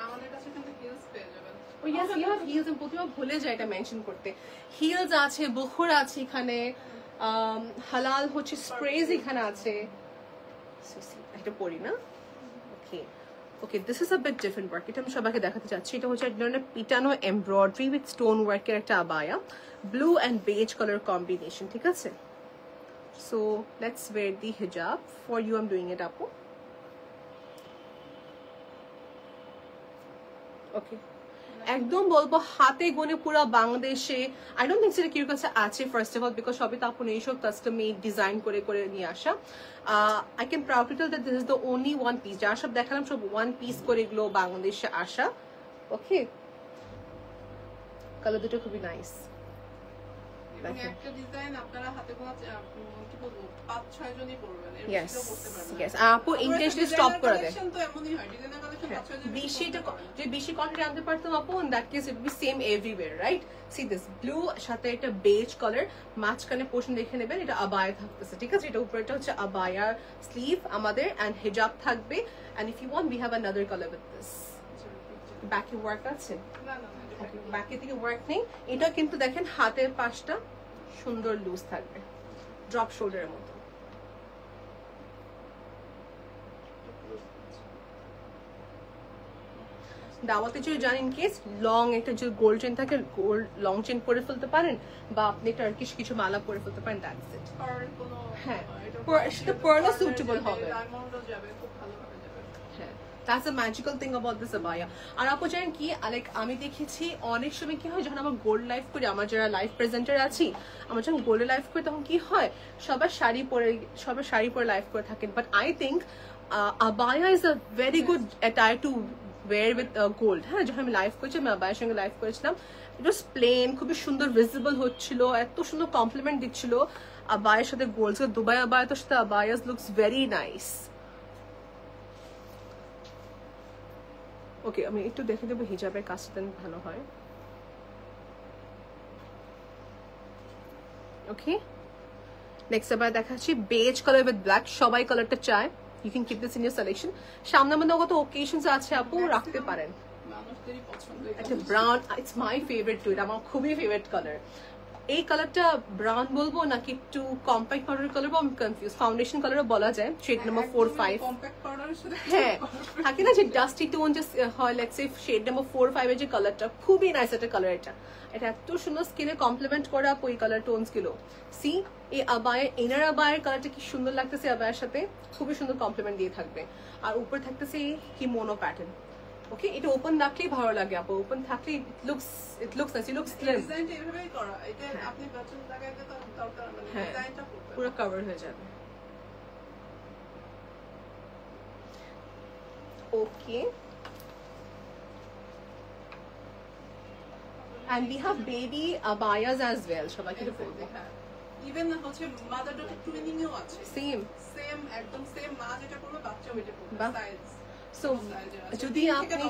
আমাদের কাছে কিন্তু হিলস পেয়ে যাবেন. Oh yes, you have heels. আমি প্রতিবার ভুলে যাই এটা মেনশন করতে. হিলস আছে, বখুর আছে এখানে, হালাল হচ্ছে স্প্রেজ এখানে আছে. এটা পড়ি না. Okay, okay, this is a bit different work. এটা আমি সবাইকে দেখাতে চাচ্ছি. এটা হচ্ছে এক ধরনের পিটানো এমব্রয়ডারি উইথ স্টোন ওয়ার্কের একটা abaya, blue and beige colour combination. ঠিক আছে, so let's wear the hijab. For you I'm doing it apu. Okay, একদম বলবো হাতে গোনে পুরো বাংলাদেশে আই ডোন্ট থিংক সেটা কিউর কাছে আছে, ফার্স্ট অফ অল বিকজ সবই তো আপনি এইসব কাস্টম মেড ডিজাইন করে করে নিয়ে আসা. I can proudly tell that this is the only one piece, যা সব দেখালাম সব ওয়ান পিস করে এগুলো বাংলাদেশে আসা. ওকে, কালার দুটো খুবই নাইস. এবং দেখেন। একটা ডিজাইন আপনারা হাতে গোনা কি বলবো 5-6 জনই পরবেন, এর Yes, বেশিও পরতে পারবেন না। yes. আপু intentionally stop করে দেয়। কালেকশন তো এমনই হয়, ডিজাইনার কালেকশন 5-6 জন বেশিটা যে বেশি কোয়ান্টিটি আনতে পারতাম আপু, in that case it would be same everywhere, right? See this blue সাথে একটা beige color, মাঝখানে পোর্শন দেখে নেবেন, এটা আবায়া থাকতেছে, ঠিক আছে? এটা উপরেটা হচ্ছে আবায়া স্লিভ আমাদের, and হিজাব থাকবে, and if you want we have another color with this. ব্যাকে ওয়ার্ক আছে, না না না, ব্যাকে থেকে ওয়ার্ক নেই। এটা কিন্তু দেখেন হাতের পাশটা সুন্দর লুজ থাকবে, ড্রপ শোল্ডারের মতো। দাওয়াতে যদি যান ইন কেস লং একটা যদি গোল্ড চেন থাকে, গোল্ড লং চেন পরে ফেলতে পারেন, বা আপনি একটা কিছু মালা পরে ফেলতে পারেন, দ্যাটস ইট। আর কোনো হ্যাঁ, এটা সেটা পরলে সুটেবল হবে। ডায়মন্ডও যাবে, খুব ভালোভাবে যাবে। হ্যাঁ, that's a magical thing about this abaya. আর আপু জানেন কি, লাইক আমি দেখেছি অনেক সময় কি হয়, যখন আমরা গোল্ড লাইফ করি, আমার যারা লাইফ প্রেজেন্টার আছি, আমরা যখন গোল্ডে লাইফ করি তখন কি হয়, সবার শাড়ি পরে লাইফ করে থাকেন, but I think abaya is a very good attire to wear with gold. হ্যাঁ, যখন আমি লাইভ করেছি, আমি আবায়ের সঙ্গে লাইভ করেছিলাম, ইট ওয়াজ প্লেন, খুবই সুন্দর ভিজিবল হচ্ছিল, এত সুন্দর কমপ্লিমেন্ট দিচ্ছিল আবায়ের সাথে গোল্ড। দুবাই আবায়াতের সাথে আবায়াস লুকস ভেরি নাইস। ওকে, আমি একটু দেখে দেবো হিজাবের কাজটা দেন ভালো হয়। ওকে, নেক্সট আবার দেখাচ্ছি বেজ কালার উইথ ব্ল্যাক। সবাই কালারটা চায়, you can keep this in your selection. সামনে মধ্যে কত occasions আছে আপু, রাখতে পারেন। মানুষদেরই পছন্দ একটা brown, it's my favourite too, এটা আমার খুবই ফেভারিট কালার। এই কালারটা ব্রাউন বলবো নাকি একটু কম্প্যাক্ট পাউডার কালার, বা আমি কনফিউজ, ফাউন্ডেশন কালারও বলা যায়, শেড নাম্বার 4-5। কম্প্যাক্ট পাউডারের সাথে হ্যাঁ, থাকে না যে ডাস্টি টোন যে হয়, লেটস সে শেড নাম্বার 4-5 এর যে কালারটা, খুবই নাইস একটা কালার। এটা এত সুন্দর স্কিনে কমপ্লিমেন্ট করে আপু এই কালার টোনস গুলো। সি, এই আবায়া, ইনার আবায়ের কালারটা কি সুন্দর লাগতেছে আবায়ের সাথে, খুবই সুন্দর কমপ্লিমেন্ট দিয়ে থাকবে। আর উপরে থাকতেছে কি মোনো প্যাটার্ন। ওকে, এটা ওপেন রাখলেই ভালো লাগে আপু, ওপেন থাকলে it looks nice, it looks slim. ডিজাইনটা এভাবেই করা, এটা আপনি বাটন লাগাইতে তো দরকার মানে হ্যাঁ, ডিজাইনটা করতে পুরো কভার হয়ে যাবে। ওকে, and we have baby abayas as well, সবাইকে তো বলবো। ইভেন হচ্ছে মাদার ডটার টুইনিংও আছে, সেম একদম সেম, মা যেটা করবে বাচ্চা ওইটা করবে, বাহ। সাইজ। সো যদি আপনি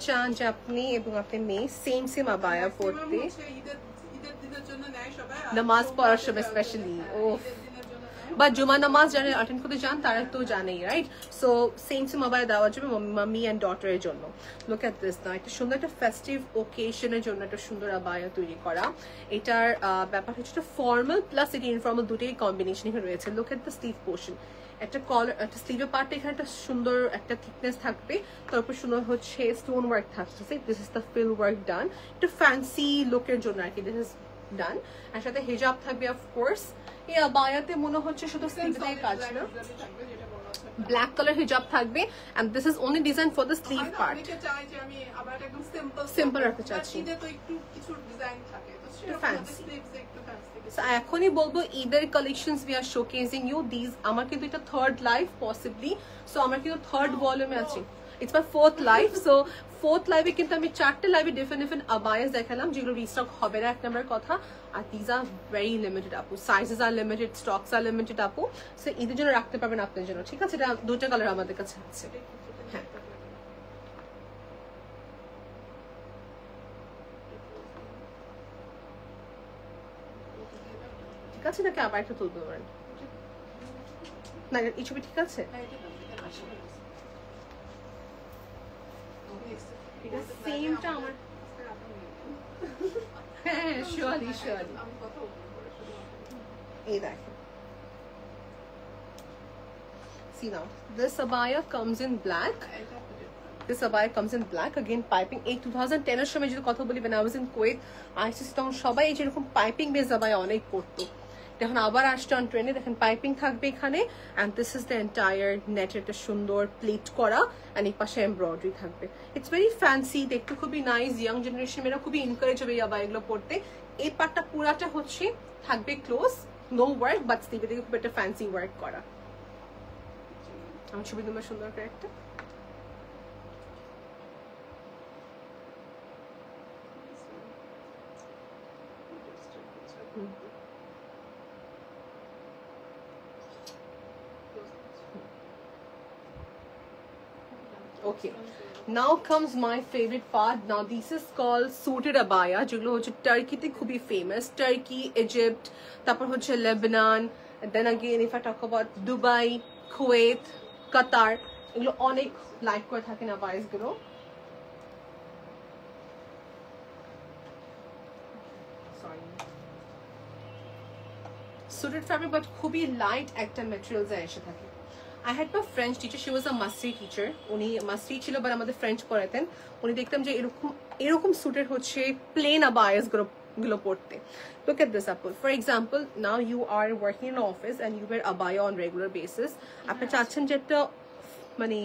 চান, যে আপনি এবং আপনার মেয়ে সেম আবায়া পরতে, ঈদের দিনের জন্য নেয় সবাই, নামাজ পড়ার সময় স্পেশালি, ও বা জুমা নামাজ যারা অ্যাটেন্ড করতে চান তারা তো জানেই, রাইট? সো সেম আবায়া দেওয়া যাবে মাম্মি অ্যান্ড ডটারের জন্য। লুক এট দিস না, একটা সুন্দর একটা ফেস্টিভ ওকেশনের জন্য একটা সুন্দর আবায়া তৈরি করা। এটার ব্যাপার হচ্ছে ফর্মাল প্লাস এটি ইনফর্মাল, দুটোই কম্বিনেশন এখানে রয়েছে। Look at the sleeve portion, একটা কলার, একটা স্লিভের পার্টে এখানে একটা সুন্দর একটা থিকনেস থাকবে, তারপর সুন্দর হচ্ছে স্টোন ওয়ার্ক থাকছে। This is the fill work done, একটা ফ্যান্সি লুকের জন্য আর কি দিস ইজ ডান। আর সাথে হিজাব থাকবে অফকোর্স। এই আবায়াতে মনে হচ্ছে শুধু স্লিভে কাজ না, ব্ল্যাক কালার হিজাব থাকবে, and this is only designed for the sleeve part. আমি চাই যে আমি আবার একদম সিম্পল রাখতে চাচ্ছি, ঈদে তো একটু কিছু ডিজাইন থাকে, তো সেটা fancy। স্লিভস একটু ফ্যান্সি। So এখনই বলবো ঈদের collections we are showcasing you these। আমার কিন্তু এটা থার্ড লাইভ পসিবলি, সো আমার কিন্তু থার্ড ভলিউমে আছে, it's my fourth live. So fourth লাইভে কিন্তু আমি 4টে লাইভে ডিফারেন্ট আবায়াস দেখালাম, যেগুলো রিস্টক হবে না, এক নম্বর কথা। আর দিজ আর ভেরি লিমিটেড আপু, sizes are limited, stocks are limited আপু। সো ঈদের জন্য রাখতে পারবেন আপনার জন্য, ঠিক আছে? এটা দুটো কালার আমাদের কাছে আছে। হ্যাঁ, ঠিক আছে, নাকি আবার একটা তুলতে পারেন না? এই ছবি ঠিক আছে? এটা সেমটা আমার, হ্যাঁ শিওরলি শিওরলি। এই দেখেন, see now this abaya comes in black, this abaya comes in black again piping। এই 2010 এর সময় যদি কথা বলি, when I was in Kuwait, ISIS তখন সবাই এই যেরকম পাইপিং বেস abaya অনেক পরতো, এখন আবার আসছে অন ট্রেন্ডে। দেখেন পাইপিং থাকবে এখানে, and this is the entire net, এটা সুন্দর প্লেট করা, and এই পাশে এমব্রয়ডারি থাকবে। ইটস ভেরি ফ্যান্সি, দেখতে খুবই নাইস, ইয়াং জেনারেশন মেয়েরা খুবই এনকারেজ হবে এই আবায়াগুলো পরতে। এই পার্টটা পুরাটা হচ্ছে থাকবে ক্লোজ, নো ওয়ার্ক, বাট স্লিভে থেকে খুব একটা ফ্যান্সি ওয়ার্ক করা। আমার ছবি তোমার সুন্দর করে একটা, Okay, now comes my favorite part. Now this is called suited abaya, যেগুলো হচ্ছে টার্কিতে খুবই ফেমাস। টার্কি, ইজিপ্ট, তারপর হচ্ছে Lebanon, and then again if I talk about Dubai, Kuwait, Qatar, এগুলো অনেক লাইক করে থাকেন আবায়াস গুলো। suited fabric but খুবই লাইট একটা ম্যাটেরিয়ালস এসে থাকে। I had my French teacher, she was a Masri teacher. উনি মাসরি ছিল বাট আমাদের ফ্রেঞ্চ পড়াতেন। উনি দেখতাম যে এরকম এরকম সুটের হচ্ছে প্লেন আবায়াস গুলো পড়তে। Look at this apple. For example, now you are working in an office and you wear abaya on regular basis. আপনি চাচ্ছেন যে একটা মানে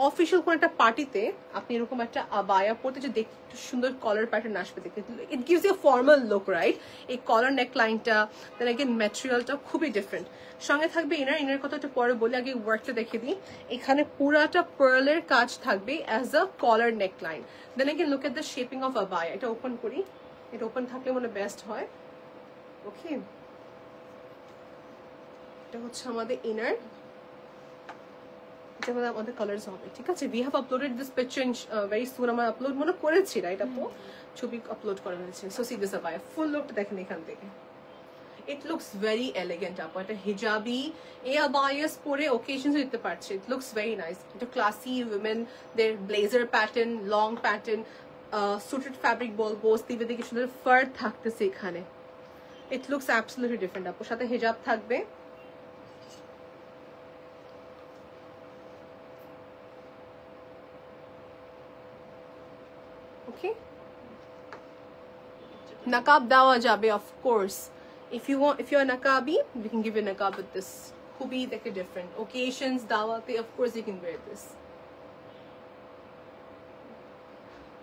অফিশিয়াল কোন একটা পার্টিতে আপনি এরকম একটা আবায়া পরতে যে দেখতে একটু সুন্দর কলার প্যাটার্ন আসবে দেখতে, it gives you formal look, right? এই কলার নেক লাইনটা, দেন अगेन ম্যাটেরিয়ালটা খুবই ডিফারেন্ট। সঙ্গে থাকবে ইনার কথা একটু পরে বলি, আগে ওয়ার্কটা দেখে দিই। এখানে পুরাটা পার্লের কাজ থাকবে as a collar neck line. Then again look at the shaping of আবায়া। এটা ওপেন করি, এটা ওপেন থাকলে মনে বেস্ট হয়। ওকে, এটা হচ্ছে আমাদের ইনার, আমাদের কালারস হবে, ঠিক আছে? we have uploaded this picture very soon. আমরা আপলোড মনে করেছি, রাইট আপু? ছবি আপলোড করা হয়েছে। সো সি দিস আবায়া ফুল লুকটা দেখেন এখান থেকে। it looks very elegant আপু। এটা হিজাবি এই আবায়াস পরে ওকেশনস দিতে পারছে। it looks very nice. এটা classy women, their blazer pattern, long pattern, suited fabric বলবো, স্লিভে দিকে সুন্দর ফার থাকতেছে এখানে। it looks absolutely different আপু। সাথে হিজাব থাকবে। Okay, nakab dawa jabe, of course. If you're a nakabi, we can give you a nakab with this. Could be like a different occasions, dawa, of course you can wear this.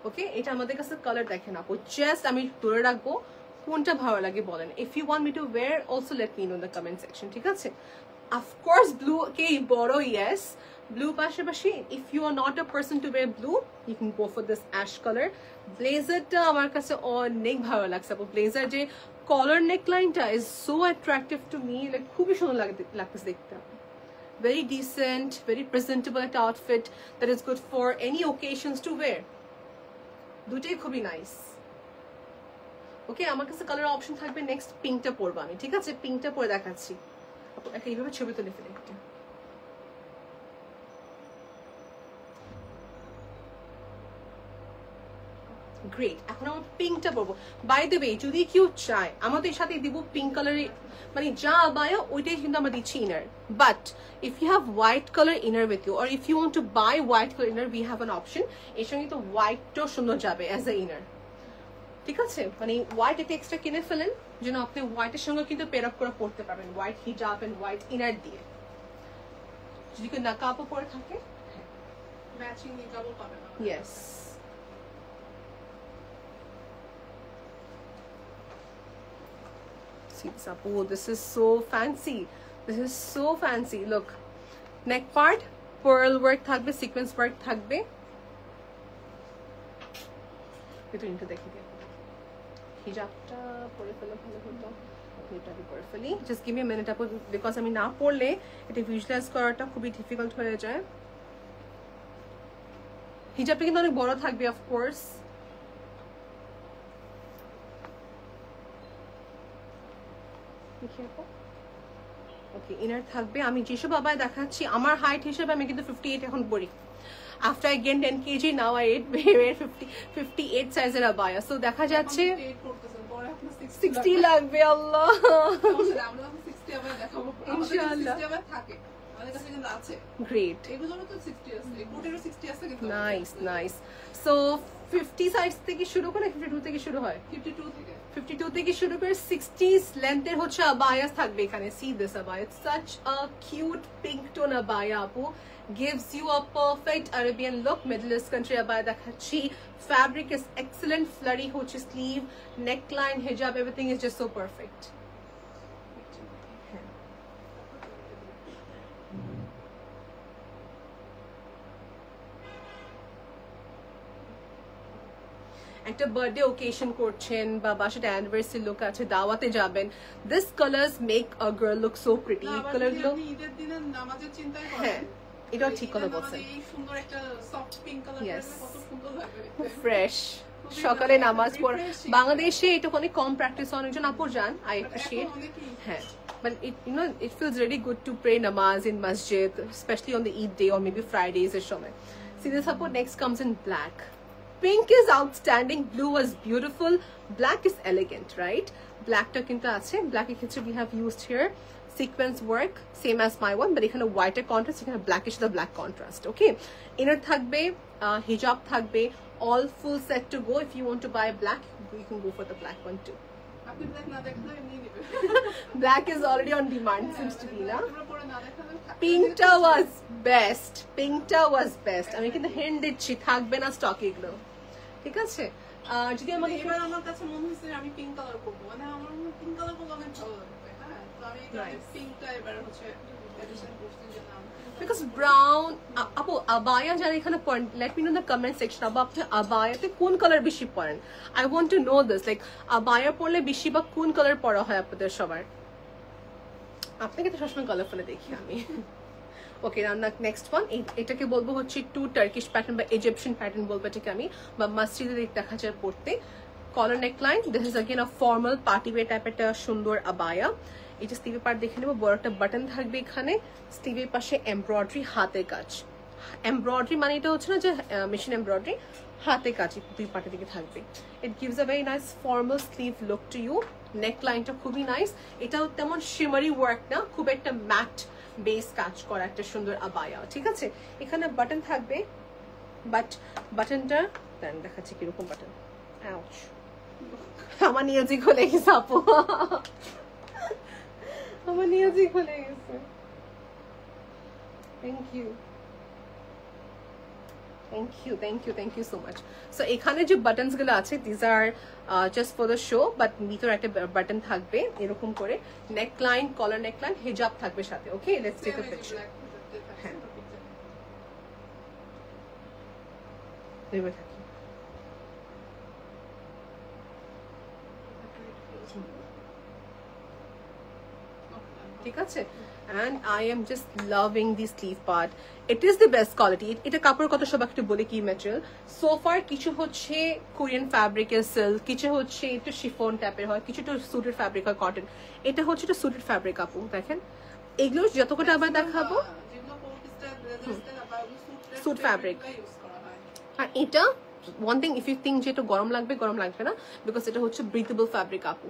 Okay, এটা আমাদের কাছে colour দেখেন আপু, just আমি ধরে রাখবো কোনটা ভালো লাগে বলেন। if you want me to wear, also let me know in the comment section, ঠিক আছে? of course blue কে বড়, yes, blue পাশাপাশি if you are not a person to wear blue, you can go for this ash color. ব্লেজারটা আমার কাছে অনেক ভালো লাগছে আপু। ব্লেজার যে কলার নেক লাইনটা is so attractive to me, like খুবই সুন্দর লাগতেছে দেখতে। very decent, very presentable একটা outfit that is good for any occasions to wear. দুটোই খুবই নাইস। ওকে, আমার কাছে কালার অপশন থাকবে। নেক্সট পিঙ্কটা পরবো আমি, ঠিক আছে? পিঙ্কটা পরে দেখাচ্ছি। একটা এইভাবে ছবি তুলে ফেলে একটা। গ্রেট, এখন আমার পিঙ্কটা পরবো। বাই দ্য ওয়ে, যদি কেউ চায় আমাদের সাথে দিব পিঙ্ক কালারে, মানে যা আবায়া ওইটাই কিন্তু আমরা দিচ্ছি inner. But if you have white colour inner with you, or if you want to buy white colour inner, we have an option. এর সঙ্গে তো হোয়াইটটাও সুন্দর যাবে অ্যাজ এ ইনার, ঠিক আছে? মানে হোয়াইট একটা এক্সট্রা কিনে ফেলেন, যেন আপনি হোয়াইটের সঙ্গে কিন্তু পের আপ করে পড়তে পারবেন, হোয়াইট হিজাব এন্ড হোয়াইট ইনার দিয়ে। যদি কেউ নাকাবও পরে থাকে, ম্যাচিং হিজাবও পাবেন। Yes. See this up. Oh, this is so fancy. This is so fancy. Look, neck part pearl work থাকবে, sequence work থাকবে। একটু ইনটু দেখি দিই। হিজাবটা পরে ফেলে ভালো হতো। এটা দিয়ে পরে ফেলি। Just give me a minute আপু, because আমি না পড়লে এটা ভিজুয়ালাইজ করাটা খুবই ডিফিকাল্ট হয়ে যায়। হিজাবটা কিন্তু অনেক বড় থাকবে, অফ কোর্স। ওকে, ইনার থাকবে। আমি যেসব আবায়া দেখাচ্ছি আমার হাইট হিসেবে আমি কিন্তু 58 এখন পরি। after I gained 10 kg, now I wear 58 সাইজের আবায়া। সো দেখা যাচ্ছে 60 লাগবে। আল্লাহ, আমরা 60 আবায়া দেখাবো ইনশাআল্লাহ। 60 আবায়া থাকে আমাদের কাছে, কিন্তু আছে। গ্রেট, এগুলোরও তো 60 আছে, কোটেরও 60 আছে কিন্তু। Nice nice. সো 50 সাইজ থেকে শুরু করে 52 থেকে শুরু হয়, 52 থেকে শুরু করে 60 লেন্থের হচ্ছে আবায়াস থাকবে এখানে। see this abaya, it's such a cute pink tone abaya আপু, gives you a perfect Arabian look. Middle East country abaya দেখাচ্ছি। fabric is excellent, flurry হচ্ছে sleeve, neckline, hijab, everything is just so perfect. একটা birthday occasion করছেন বা বাসাতে anniversary look আছে, দাওয়াতে যাবেন, this colours make a girl look so pretty. এই কালারগুলো ঈদের দিনে নামাজের চিন্তাই করেন, হ্যাঁ এটাও ঠিক কথা বলছেন। এই সুন্দর একটা সফট পিঙ্ক কালার কত সুন্দর লাগবে, ফ্রেশ সকালে নামাজ পড়। বাংলাদেশে এটা অনেক কম প্র্যাকটিস, অনেকজন আপুর যান, আই অ্যাপ্রিশিয়েট। হ্যাঁ, but it feels really good to pray namaz in masjid, especially on the Eid day or maybe Fridays or something. See, this support next comes in black. Pink is outstanding, blue was beautiful, black is elegant, right? Black ta kintu ache, black e khetre we have used here sequence work, same as my one, but ekhane white contrast, ekhane blackish the black contrast. Okay, inner thakbe, hijab thakbe, all full set to go. If you want to buy black, you can go for the black one too. Black is already on demand, seems to be, na? Pink ta was best. Pink ta was best. আমি কিন্তু hint দিচ্ছি, থাকবে না স্টকে এগুলো, ঠিক আছে? যদি আমাকে এবার আমার কাছে মনে হচ্ছে আমি পিঙ্ক কালার করবো, মানে আমার পিঙ্ক কালার করলে অনেক ভালো লাগবে। হ্যাঁ, তো আমি পিঙ্কটা এবার হচ্ছে এডিশন করছি যে নাম, because brown আপু আবায়া যারা এখানে পড়েন, let me know in the comment section আপু আপনি আবায়াতে কোন কালার বেশি পরেন? I want to know this, like abaya পরলে বেশি বা কোন কালার পরা হয় আপনাদের সবার? আপনাকে তো সবসময় কালারফুলে দেখি আমি। ওকে, নেক্সট ওয়ান, এটাকে বলবো হচ্ছে টু টার্কিশ প্যাটার্ন বা ইজিপশিয়ান প্যাটার্ন বলবো এটাকে আমি, বা মসজিদে দেখা যায় পড়তে। Collar neckline, this is again a formal party wear টাইপের একটা সুন্দর আবায়া। এই যে স্লিভের পার্ট দেখে নেবো, বড় একটা বাটন থাকবে এখানে, স্লিভের পাশে এমব্রয়ডারি, হাতের কাজ। এমব্রয়ডারি মানে এটা হচ্ছে না যে মেশিন এমব্রয়ডারি, হাতে কাজ দুই পার্টের দিকে থাকবে। It gives a very nice formal sleeve look to you. Neck লাইনটা খুবই নাইস, এটাও তেমন শিমারি ওয়ার্ক না, খুব একটা ম্যাট বেস কাজ করা একটা সুন্দর আবায়া, ঠিক আছে? এখানে বাটন থাকবে, বাট বাটনটা দেখাচ্ছি কিরকম বাটন। আউচ, আমার নিয়েছি খুলে গেছে আপু, আমার নিয়েছি খুলে গেছে। Thank you, thank you so much. So এখানে যে বাটনস গুলো আছে, these are just for the show, but ভিতরে একটা বাটন থাকবে এরকম করে। নেক লাইন, কলার নেক লাইন, হিজাব থাকবে সাথে। ওকে, লেটস টেক আ পিকচার। হ্যাঁ, থাকি ঠিক আছে। and I am just loving the sleeve part. It is the best quality. এটা কাপড় কত সব একটু বলে কি ম্যাটেরিয়াল। সো ফার কিছু হচ্ছে কোরিয়ান ফ্যাব্রিকের সিল্ক, কিছু হচ্ছে একটু শিফন টাইপের হয়, কিছু একটু সুটেড ফ্যাব্রিক হয় কটন। এটা হচ্ছে একটু সুটেড ফ্যাব্রিক আপু, দেখেন এগুলো যতটা আবার দেখাবো সুট ফ্যাব্রিক। আর এটা one thing, if you think যে এটা গরম লাগবে না, বিকজ এটা হচ্ছে ব্রিথেবল ফ্যাব্রিক আপু,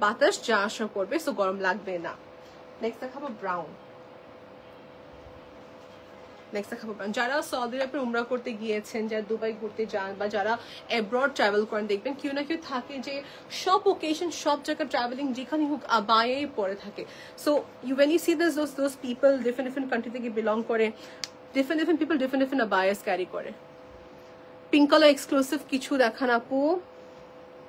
বাতাস যা আসা করবে, সো গরম লাগবে না। নেক্সট দেখাবো ব্রাউন। যারা সৌদি আরবে উমরা করতে গিয়েছেন, যারা দুবাই ঘুরতে যান, বা যারা অ্যাব্রড ট্রাভেল করেন, দেখবেন কেউ না কেউ থাকে যে সব ওকেশন, সব জায়গায় ট্রাভেলিং যেখানে হোক আবায়াই পরে থাকে। So you when you see those people different country থেকে বিলং করে, ডিফারেন্ট পিপল ডিফারেন্ট আবায়াস ক্যারি করে। পিঙ্ক কালার এক্সক্লুসিভ কিছু দেখান আপু,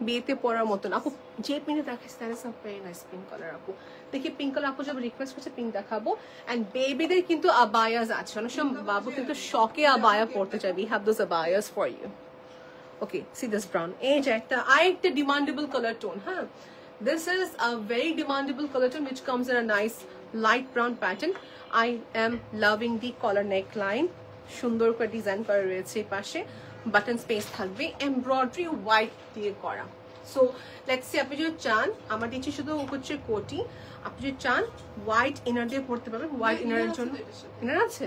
বিয়েতে পরার মতন। আপু যে পিঙ্ক দেখাচ্ছে that is a very nice pink colour আপু। দেখি পিঙ্ক কালার আপু যখন রিকোয়েস্ট করছে পিঙ্ক দেখাবো। অ্যান্ড বেবিদের কিন্তু আবায়াস আছে, অনেক সময় বাবু কিন্তু শখে আবায়া পড়তে চাই, we have those abayas for you. Okay, see this brown, এই যে একটা আরেকটা ডিমান্ডেবল কালার টোন। হ্যাঁ, this is a very demandable colour tone which comes in a nice light brown pattern. I am loving the collar neckline, সুন্দর করে design করা রয়েছে এই পাশে, বাটন স্পেস থাকবে, এমব্রয়ডারি হোয়াইট দিয়ে করা। সো লেটস সি, আপনি যদি চান, আমার দিচ্ছি শুধু হচ্ছে কোটি, আপনি যদি চান হোয়াইট ইনার দিয়ে পড়তে পারবেন। হোয়াইট ইনারের জন্য ইনার আছে,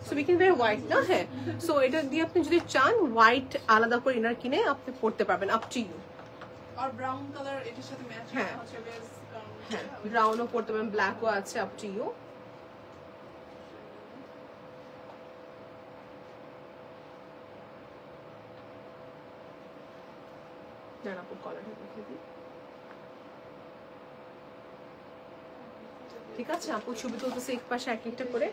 so we can wear white না। হ্যাঁ, সো এটা দিয়ে আপনি যদি চান হোয়াইট আলাদা করে ইনার কিনে আপনি পড়তে পারবেন, আপ টু ইউ। আর ব্রাউন কালার এটার সাথে ম্যাচ হচ্ছে বেস, হ্যাঁ ব্রাউনও পড়তে পারবেন, ব্ল্যাকও আছে, আপ টু ইউ। ঠিক আছে আপু, ছবি তুলতেছে এক পাশে এক একটা করে।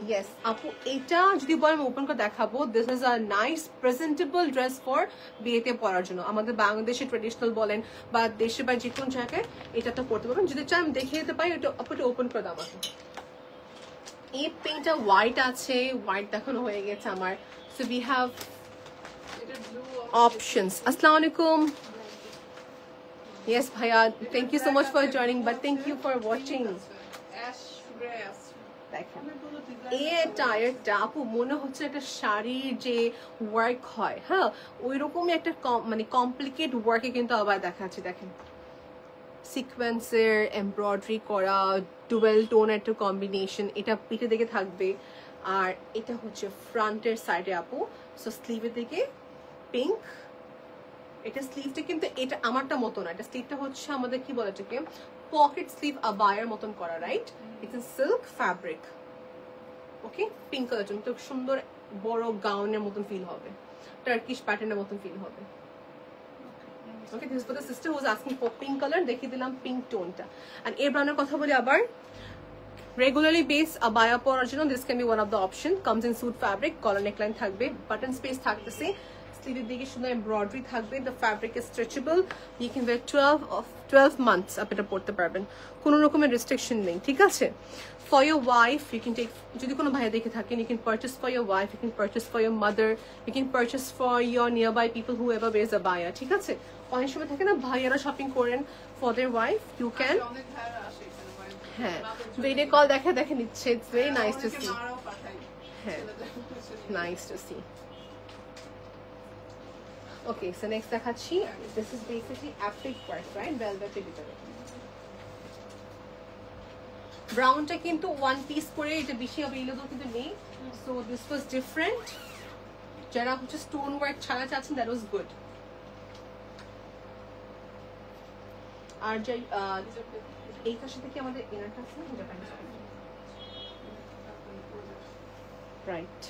ইয়েস আপু, এটা যদি বলেন ওপেন করে দেখাবো। This is a nice presentable dress for বিয়েতে পরার জন্য। আমাদের বাংলাদেশে ট্রেডিশনাল বলেন বা দেশে বা যে কোনো জায়গায় এটা তো পড়তে পারবেন। যদি চান দেখিয়ে দিতে পারি, এটা আপু ওপেন করে দাও আমাকে। এই পিঙ্কটা হোয়াইট আছে, হোয়াইট দেখানো হয়ে গেছে আমার। সো উই হ্যাভ এটা blue options. Assalamu alaikum. Yes, Bhaiya. Thank you so much for joining, but thank you for watching. Ash grey আছে দেখেন অনেকগুলো এই ডিজাইন টায়ারটা আপু মনে হচ্ছে একটা শাড়ির যে ওয়ার্ক হয়, হ্যাঁ ওই রকমই একটা মানে কমপ্লিকেট ওয়ার্কে কিন্তু আবার দেখাচ্ছি। দেখেন সিকোয়েন্সের এমব্রয়ডারি করা, ডুয়েল টোন একটা কম্বিনেশন, এটা পিঠে দিকে থাকবে। আর এটা হচ্ছে ফ্রন্টের সাইডে আপু। সো স্লিভের দিকে পিঙ্ক, এটা স্লিভটা কিন্তু এটা আমারটা মতো না, এটা স্লিভটা হচ্ছে আমাদের কি বলে এটাকে পকেট স্লিভ আবায়ার মতন করা, right? It's silk fabric, okay pink colour জন্য তো সুন্দর বড় গাউনের মতন ফিল হবে, টার্কিশ প্যাটার্নের মতন ফিল হবে। Okay, this for the sister who is asking for pink colour, দেখিয়ে দিলাম পিঙ্ক টোনটা। এন্ড এর ব্র্যান্ডের কথা বলি আবার, regularly based abaya পরার জন্য this can be one of the option, comes in suit fabric, collar neckline থাকবে, button space থাকতেছে, স্লিভের দিকে সুন্দর এমব্রয়ডারি থাকবে, the fabric is stretchable, you can wear 12 months আপনি এটা পড়তে পারবেন, কোনো রকমের রেস্ট্রিকশন নেই, ঠিক আছে? For your wife you can take, যদি কোনো ভাইয়া দেখে থাকেন, you can purchase for your wife, you can purchase for your mother, you can purchase for your nearby people whoever wears abaya, ঠিক আছে? অনেক সময় থাকে না ভাইয়ারা শপিং করেন for their wife, you can, অনেক ভাইরা আসে এখানে বাইরে। হ্যাঁ ভিডিও কল দেখে নিচ্ছে, ইটস ভেরি নাইস টু অনেকে সি, মারাও পাঠায় হ্যাঁ nice to see. Okay, so next দেখাচ্ছি, this is basically applique work, right? ভেলভেটের ভিতরে ব্রাউনটা কিন্তু ওয়ান পিস করে, এটা বেশি অ্যাভেলেবল কিন্তু নেই। সো দিস ওয়াজ ডিফারেন্ট, যারা হচ্ছে স্টোন ওয়ার্ক ছাড়া চাচ্ছেন দ্যাট ওয়াজ গুড। আর যে এই কাছে থেকে আমাদের ইনারটা আছে না, এটা প্যান্ট, রাইট?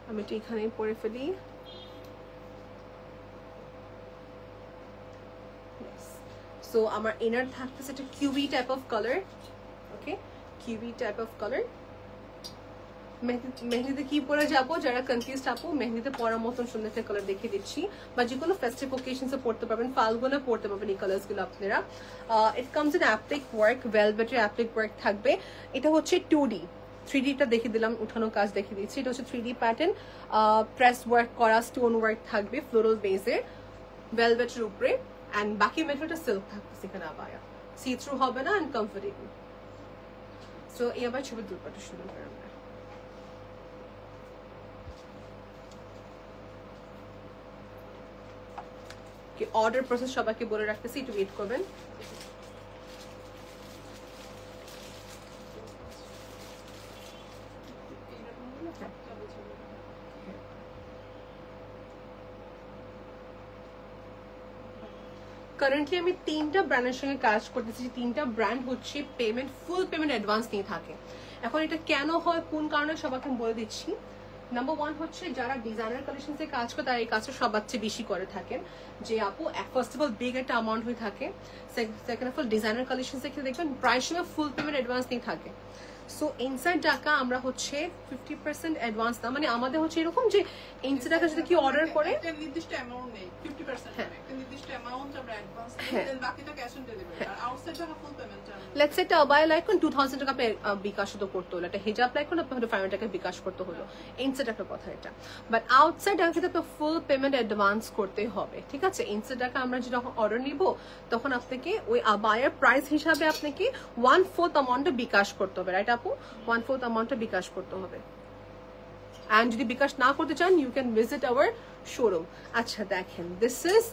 আমি এটা এখানেই পরে ফেলি। সো আমার ইনার থাকতেছে একটা কিউবি টাইপ অফ কালার, ওকে কিউবি টাইপ অফ কালার। মেহেন্দিতে কি পরে যাবো, যারা কনফিউজ আপু মেহেন্দিতে পরার মতন সুন্দর একটা কালার দেখিয়ে দিচ্ছি, বা যে কোনো ফেস্টিভ ওকেশনসে পড়তে পারবেন, ফাল্গুনে পড়তে পারবেন এই কালার্স গুলো আপনারা। It comes in applique work, ভেলভেটের অ্যাপ্লিক ওয়ার্ক থাকবে। এটা হচ্ছে 2D, 3D টা দেখিয়ে দিলাম, উঠানো কাজ দেখিয়ে দিচ্ছি। এটা হচ্ছে 3D প্যাটার্ন, প্রেস ওয়ার্ক করা, স্টোন ওয়ার্ক থাকবে ফ্লোরাল বেসের, ভেলভেটের উপরে। অ্যান্ড বাকি মেটেরিয়ালটা সিল্ক থাকতেছে এখানে আবায়া, সি থ্রু হবে না অ্যান্ড কমফোর্টেবল। সো এই আবার ছবির দুপাটা সুন্দর করে আমরা অর্ডার প্রসেস সবাইকে বলে রাখতেছি, একটু ওয়েট করবেন। কারেন্টলি আমি 3টা ব্র্যান্ডের সঙ্গে কাজ করতেছি, 3টা ব্র্যান্ড হচ্ছে পেমেন্ট, ফুল পেমেন্ট অ্যাডভান্স নিয়ে থাকে। এখন এটা কেন হয়, কোন কারণে সবাইকে বলে দিচ্ছি। নাম্বার 1 হচ্ছে যারা ডিজাইনার কালেকশনসে কাজ করে তারা এই কাজটা সবার চেয়ে বেশি করে থাকেন, যে আপু ফার্স্ট অফ অল বিগ একটা অ্যামাউন্ট হয়ে থাকে, সেকেন্ড অফ অল ডিজাইনার কালেকশনসে ক্ষেত্রে দেখবেন প্রায় সময় ফুল পেমেন্ট অ্যাডভান্স নিয়ে থাকে। সো ইনসাইড টাকা আমরা হচ্ছে 50% অ্যাডভান্স না, মানে আমাদের হচ্ছে এরকম যে ইনসাইড টাকা যদি কি অর্ডার করে একটা নির্দিষ্ট অ্যামাউন্ট নেই, 50% একটা নির্দিষ্ট অ্যামাউন্ট আমরা অ্যাডভান্স দেন বাকিটা ক্যাশ অন ডেলিভারি, আর আউটসাইড টাকা ফুল পেমেন্ট। লেটস সে একটা আবায়া লাইক 2000 টাকা বিকাশ তো করতে হলো, একটা হিজাব লাইক আপনার 500 টাকা বিকাশ করতে হলো, ইনসাইড একটা কথা এটা। বাট আউটসাইড টাকা কিন্তু আপনার ফুল পেমেন্ট অ্যাডভান্স করতে হবে, ঠিক আছে? ইনসাইড টাকা আমরা যখন অর্ডার নিব তখন আপনাকে ওই আবায়ার প্রাইস হিসাবে আপনাকে 1/4 অ্যামাউন্টটা বিকাশ করতে হবে, রাইট আপু? 1/4 অ্যামাউন্টটা বিকাশ করতে হবে। অ্যান্ড যদি বিকাশ না করতে চান you can visit our showroom. আচ্ছা দেখেন, দিস ইজ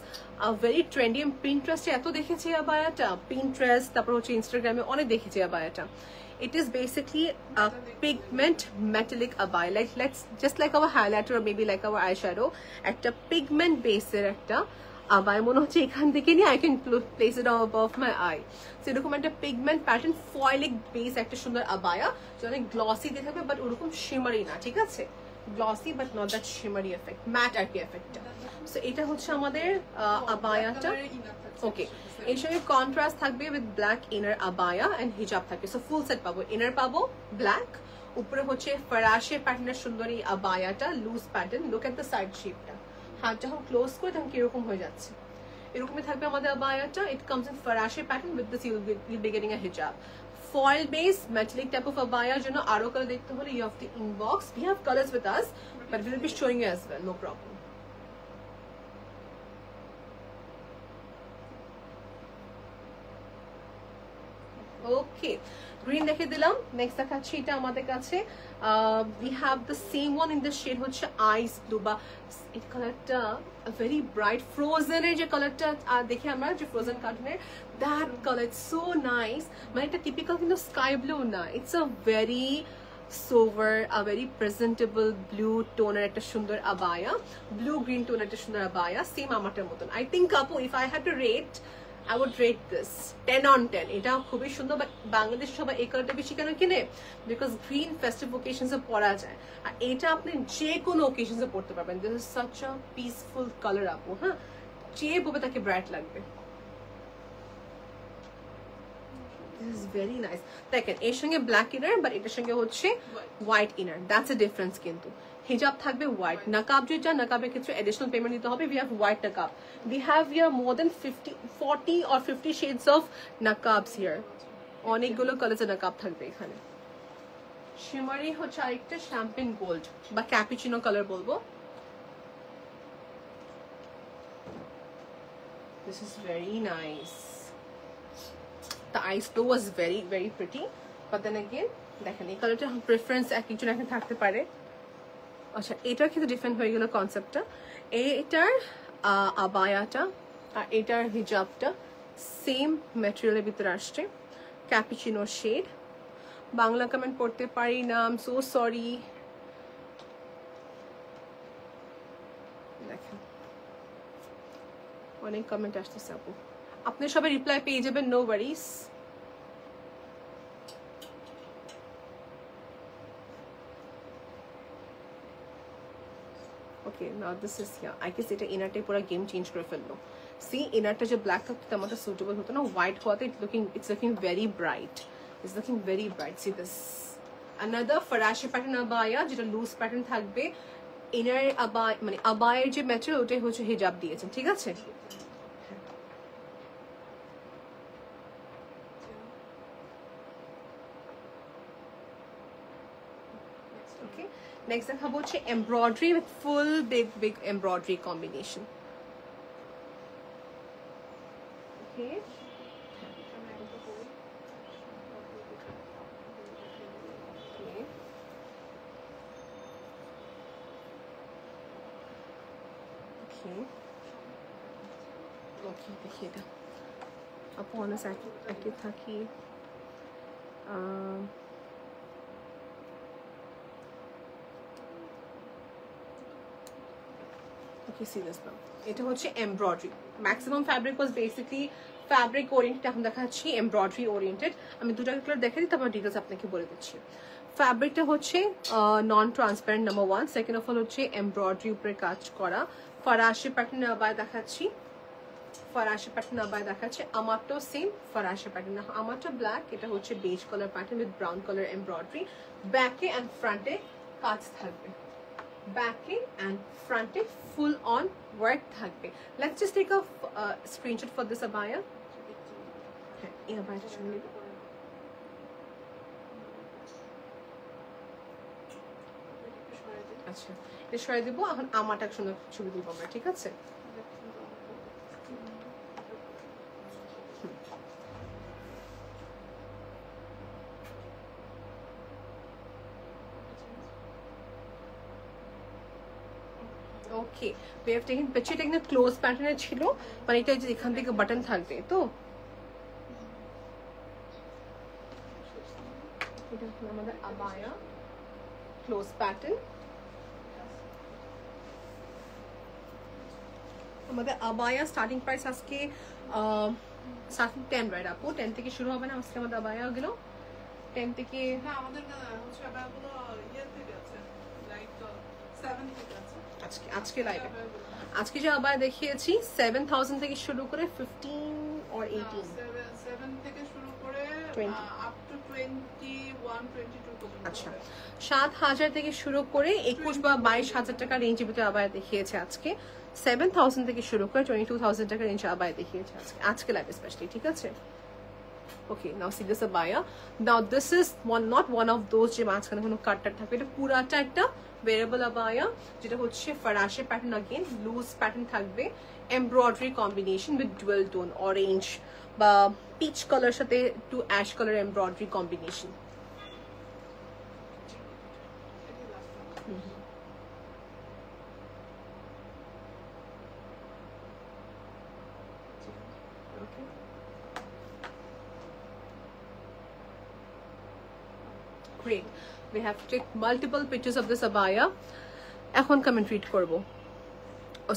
ভেরি ট্রেন্ডি, আমি পিন্টারেস্টে এত দেখেছি আবায়াটা, পিন্টারেস্ট তারপর হচ্ছে ইনস্টাগ্রামে অনেক দেখেছি আবায়াটা। It is basically a pigment metallic abaya, like just like our highlighter or maybe like our eyeshadow, একটা pigment বেসের একটা আবায়া মনে হচ্ছে এখান থেকে নিয়ে I can place it above my eye। So এরকম একটা পিগমেন্ট প্যাটার্ন ফয়েলিক বেস একটা সুন্দর আবায়া, যেটা অনেক গ্লসি দিয়ে থাকবে বাট ওরকম শিমারি না, ঠিক আছে? Glossy but not that shimmery effect, matte আর কি এফেক্টটা। সো এটা হচ্ছে আমাদের আবায়াটা। ওকে, এর সঙ্গে কন্ট্রাস্ট থাকবে with black inner abaya and hijab থাকবে। সো ফুল সেট পাবো, ইনার পাবো ব্ল্যাক, উপরে হচ্ছে ফরাশে প্যাটার্নের সুন্দর এই আবায়াটা, loose pattern. Look at the side শেপটা, হাত যখন ক্লোজ করে তখন কিরকম হয়ে যাচ্ছে, এরকমই থাকবে আমাদের আবায়াটা। ইট কামস ইন ফরাশে pattern with this you'll be getting a hijab. foil base metallic type of abaya jano aro color dekhte hole you have to inbox. We have colors with us but we will be showing you as well, no problem. Okay, green দেখে দিলাম। Next দেখাচ্ছি এটা আমাদের কাছে we have the same one in the shade হচ্ছে ice blue বা এই কালারটা very bright frozen এর যে কালারটা দেখে আমরা যে frozen কার্টুনের that color is so nice, মানে এটা টিপিক্যাল কিন্তু স্কাই ব্লু না, it's a very sober a very presentable blue tone একটা সুন্দর abaya, blue green tone একটা সুন্দর abaya, same আমারটার মতন। I think আপু if I had to rate I would rate this 10 on 10. এটা খুবই সুন্দর, বাট বাংলাদেশ সবাই এই কালারটা বেশি কেন কিনে, বিকজ গ্রিন ফেস্টিভ ওকেশনসে পরা যায়, আর এটা আপনি যে কোনো ওকেশনসে পড়তে পারবেন। This is such a peaceful colour আপু, হ্যাঁ, যে বলবে তাকে ব্রাইট লাগবে। This is very nice. দেখেন এর সঙ্গে ব্ল্যাক ইনার, বাট এটার সঙ্গে হচ্ছে white inner, that's a difference. কিন্তু হিজাব থাকবে হোয়াইট, নাকাব যেটা নাকাবের ক্ষেত্রে এডিশনাল পেমেন্ট দিতে হবে। We have white nakab. We have here more than 40 or 50 shades of nakabs here. অনেকগুলো কালারের নাকাব থাকবে এখানে। শিমারি হচ্ছে আরেকটা শ্যাম্পেন গোল্ড বা ক্যাপুচিনো কালার বলবো। This is very nice. The ice blue was very very pretty, but then again দেখেন এই কালারটা প্রেফারেন্স এক একজন এখন থাকতে পারে। আচ্ছা, এটার কিন্তু ডিফারেন্ট হয়ে গেল কনসেপ্টটা। এটার আবায়াটা আর এটার হিজাবটা সেম ম্যাটেরিয়ালের ভিতরে আসছে, ক্যাপুচিনো শেড। বাংলা কমেন্ট পড়তে পারি না, আই এম সো সরি। দেখেন অনেক কমেন্ট আসতেছে আপু, আপনি সবাই রিপ্লাই পেয়ে যাবেন, no Warsi. Okay, now this is here. I guess এটা ইনারটাই পুরো গেম চেঞ্জ করে ফেললো। সি ইনারটা যে ব্ল্যাক থাকতো তেমন সুটেবল হতো না, হোয়াইট হওয়াতে it's looking very bright. It's looking very bright. See this. Another ফরাসি প্যাটার্ন আবায়া, যেটা লুজ প্যাটার্ন থাকবে। ইনার আবায়া মানে আবায়ের যে ম্যাটেরিয়াল ওটাই হচ্ছে হিজাব দিয়েছেন, ঠিক আছে? Next দেখাবো হচ্ছে embroidery with full big embroidery combination. Okay, okay দেখিয়ে দাও আপু, অনেক একই থাকি। Okay, see this now. এটা হচ্ছে এমব্রয়ডারি, ম্যাক্সিমাম ফ্যাব্রিক ওয়াজ বেসিক্যালি ফ্যাব্রিক ওরিয়েন্টেড, এখন দেখাচ্ছি এমব্রয়ডারি ওরিয়েন্টেড। আমি দুটো কালার দেখে দিই, তারপর ডিটেলস আপনাকে বলে দিচ্ছি। ফ্যাব্রিকটা হচ্ছে নন transparent number 1, second of all হচ্ছে এমব্রয়ডারি উপরে কাজ করা। ফরাসি প্যাটার্ন আবায়া দেখাচ্ছি, ফরাসি প্যাটার্ন আবায়া দেখাচ্ছি। আমারটাও সেম ফরাসি প্যাটার্ন, আমারটা ব্ল্যাক, এটা হচ্ছে beige colour pattern with brown colour embroidery. ব্যাকে অ্যান্ড ফ্রন্টে কাজ থাকবে, ব্যাকে অ্যান্ড ফ্রন্টে ফুল অন ওয়ার্ক থাকবে। Let's just take a screenshot for this আবায়া। হ্যাঁ, এই আবায়াটা শুনে নিব। আচ্ছা, এটা সরাই দিব। এখন আমারটা সুন্দর ছবি তুলবো আমরা, ঠিক আছে? ওকে, we have taken picture. এটা কিন্তু ক্লোজ প্যাটার্নের ছিল, মানে এটা যে এখান থেকে বাটন থাকবে, তো এটা আমাদের আবায়া ক্লোজ প্যাটার্ন। আমাদের আবায়া স্টার্টিং প্রাইস আজকে স্টার্টিং 10, রাইট আপু? 10 থেকে শুরু হবে না আজকে আমাদের আবায়া গুলো? 10 থেকে না, আমাদের হচ্ছে আবায়াগুলো ইয়ে থেকে আছে, লাইক 7 থেকে আছে। আজকে লাইভে আজকে যে আবায়া দেখিয়েছি 7000 থেকে শুরু করে 15 or 18, 7 থেকে শুরু করে আপ টু 21 22 পর্যন্ত। আচ্ছা, 7000 থেকে শুরু করে 21 বা 22000 টাকা রেঞ্জের ভিতরে আবায়া দেখিয়েছে আজকে। 7000 থেকে শুরু করে 22000 টাকা রেঞ্জে আবায়া দেখিয়েছে আজকে লাইভ স্পেশালি, ঠিক আছে? Okay, now see this abaya. Now this is not one of those যে মাঝখানে কোনো কাটটা থাকবে, এটা পুরাটা একটা wearable abaya যেটা হচ্ছে ফরাসি প্যাটার্ন, again লুজ প্যাটার্ন থাকবে, embroidery combination with dual tone orange বা পিচ কালার সাথে two ash colour embroidery combination. Great. We have taken multiple pictures of this abaya. এখন কমেন্ট রিড করব।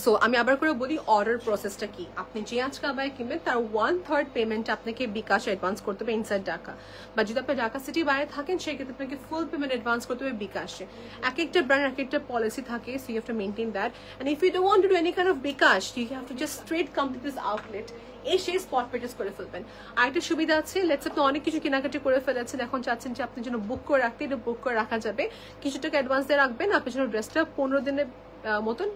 সো আমি আবার করে বলি অর্ডার প্রসেসটা কি। আপনি যে আজকে আবায়া কিনবেন তার 1/3 পেমেন্ট আপনাকে বিকাশ অ্যাডভান্স করতে হবে ইনসাইড ঢাকা, বা যদি আপনি ঢাকা সিটি বাইরে থাকেন সেক্ষেত্রে আপনাকে ফুল পেমেন্ট অ্যাডভান্স করতে হবে বিকাশে। এক একটা ব্র্যান্ড এক একটা পলিসি থাকে, so you have to maintain that. And if you don't want to do any kind of bKash, you have to just straight come to this outlet, এসে স্পট পারচেজ করে ফেলবেন। আরেকটা সুবিধা আছে, লেটস আপনি অনেক কিছু কেনাকাটি করে ফেলেছেন, এখন চাচ্ছেন যে আপনার জন্য বুক করে রাখতে, এটা বুক করে রাখা যাবে। কিছু টাকা অ্যাডভান্স দিয়ে রাখবেন, আপনার জন্য ড্রেসটা 15 দিনের মতন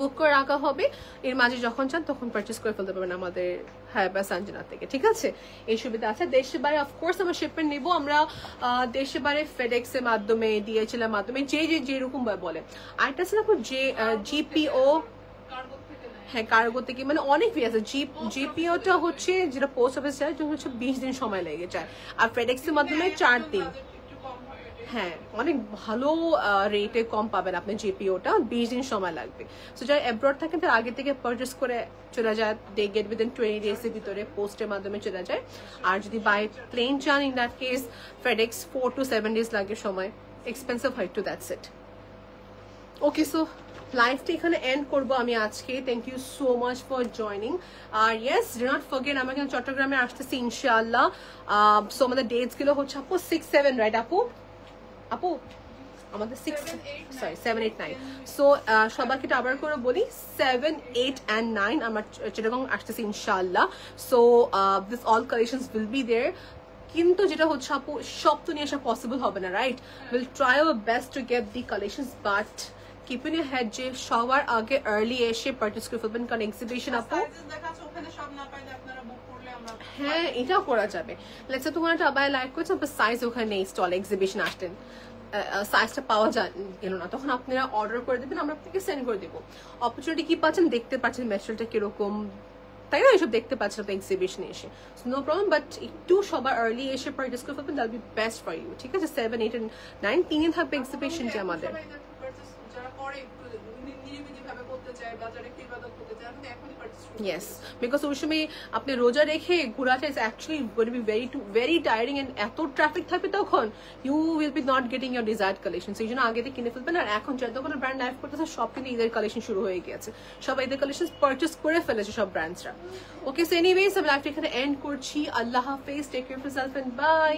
বুক করে রাখা হবে। এর মাঝে যখন চান তখন পারচেস করে ফেলতে পারবেন আমাদের হায়াবা সানজানা থেকে, ঠিক আছে? এই সুবিধা আছে। দেশে বাইরে অফকোর্স আমরা শিপমেন্ট নিব, আমরা দেশে বাইরে ফেডেক্স এর মাধ্যমে, ডিএচএল এর মাধ্যমে, যেরকম বলে। আরেকটা আছে না যে জিপিও, হ্যাঁ কার্গো থেকে, মানে অনেক ফি আছে। জিপিওটা হচ্ছে যেটা পোস্ট অফিস যায় হচ্ছে 20 দিন সময় লেগে যায়, আর ফেডেক্স এর মাধ্যমে 4 দিন। হ্যাঁ অনেক ভালো রেটে কম পাবেন আপনি জিপিওটা, 20 দিন সময় লাগবে। সো যারা অ্যাব্রড থাকেন তার আগে থেকে পারচেস করে চলে যায়, দে গেট উইদিন 20 ডেজ এর ভিতরে পোস্টের মাধ্যমে চলে যায়। আর যদি বাই প্লেন চান, in that case FedEx 4 to 7 days লাগে সময়, এক্সপেন্সিভ হয় too, that's it. Okay, so লাইভটা এখানে এন্ড করবো আমি আজকে। Thank you so much for joining. আর ইয়েস, ডু নট ফরগেট আমরা এখানে চট্টগ্রামে আসতেছি ইনশাআল্লাহ। সো আমাদের ডেটস গুলো হচ্ছে আপু 6, 7, রাইট আপু? আপু আমাদের 7, 8, 9। সো সবাইকে আবার করে বলি 7, 8 and 9 আমরা চিটাগং আসতেছি ইনশাআল্লাহ। So this all collections will be there. কিন্তু যেটা হচ্ছে আপু, সব তো নিয়ে আসা পসিবল হবে না, right? Will try our best to get the collections, but keep in your head যে সবার আগে আর্লি এসে পারচেস করে ফেলবেন, কারণ এক্সিবিশন আপু, হ্যাঁ এটাও করা যাবে। লেটস সে তোমার একটা আবার লাইক করছে, আপনার সাইজ ওখানে নেই, স্টল এক্সিবিশন আসতেন, সাইজটা পাওয়া গেল না, তখন আপনারা অর্ডার করে দেবেন, আমরা আপনাকে সেন্ড করে দেবো। অপরচুনিটি কি পাচ্ছেন, দেখতে পাচ্ছেন ম্যাটেরিয়ালটা কিরকম, তাই না? এসব দেখতে পাচ্ছেন আপনি এক্সিবিশনে এসে, নো প্রবলেম। বাট একটু সবার আর্লি এসে পারচেস করে ফেলবেন, that be best for you, ঠিক আছে? 7, 8 and 9 3 দিন থাকবে এক্সিবিশন যে আমাদের। Yes, because ওই সময় আপনি রোজা রেখে ঘোরাটা is actually going to be very tiring, and এত ট্রাফিক থাকবে তখন you will be not getting your desired collection. So এই জন্য আগে থেকে কিনে ফেলবেন। আর এখন যত কোনো ব্র্যান্ড লাইভ করতেছে সব কিন্তু ঈদের কালেকশন শুরু হয়ে গেছে, সব ঈদের কালেকশন পারচেস করে ফেলেছে সব ব্র্যান্ডসরা। ওকে, সো এনিওয়েজ আমি লাইভটা এখানে এন্ড করছি। আল্লাহ হাফেজ, take care of yourself and by.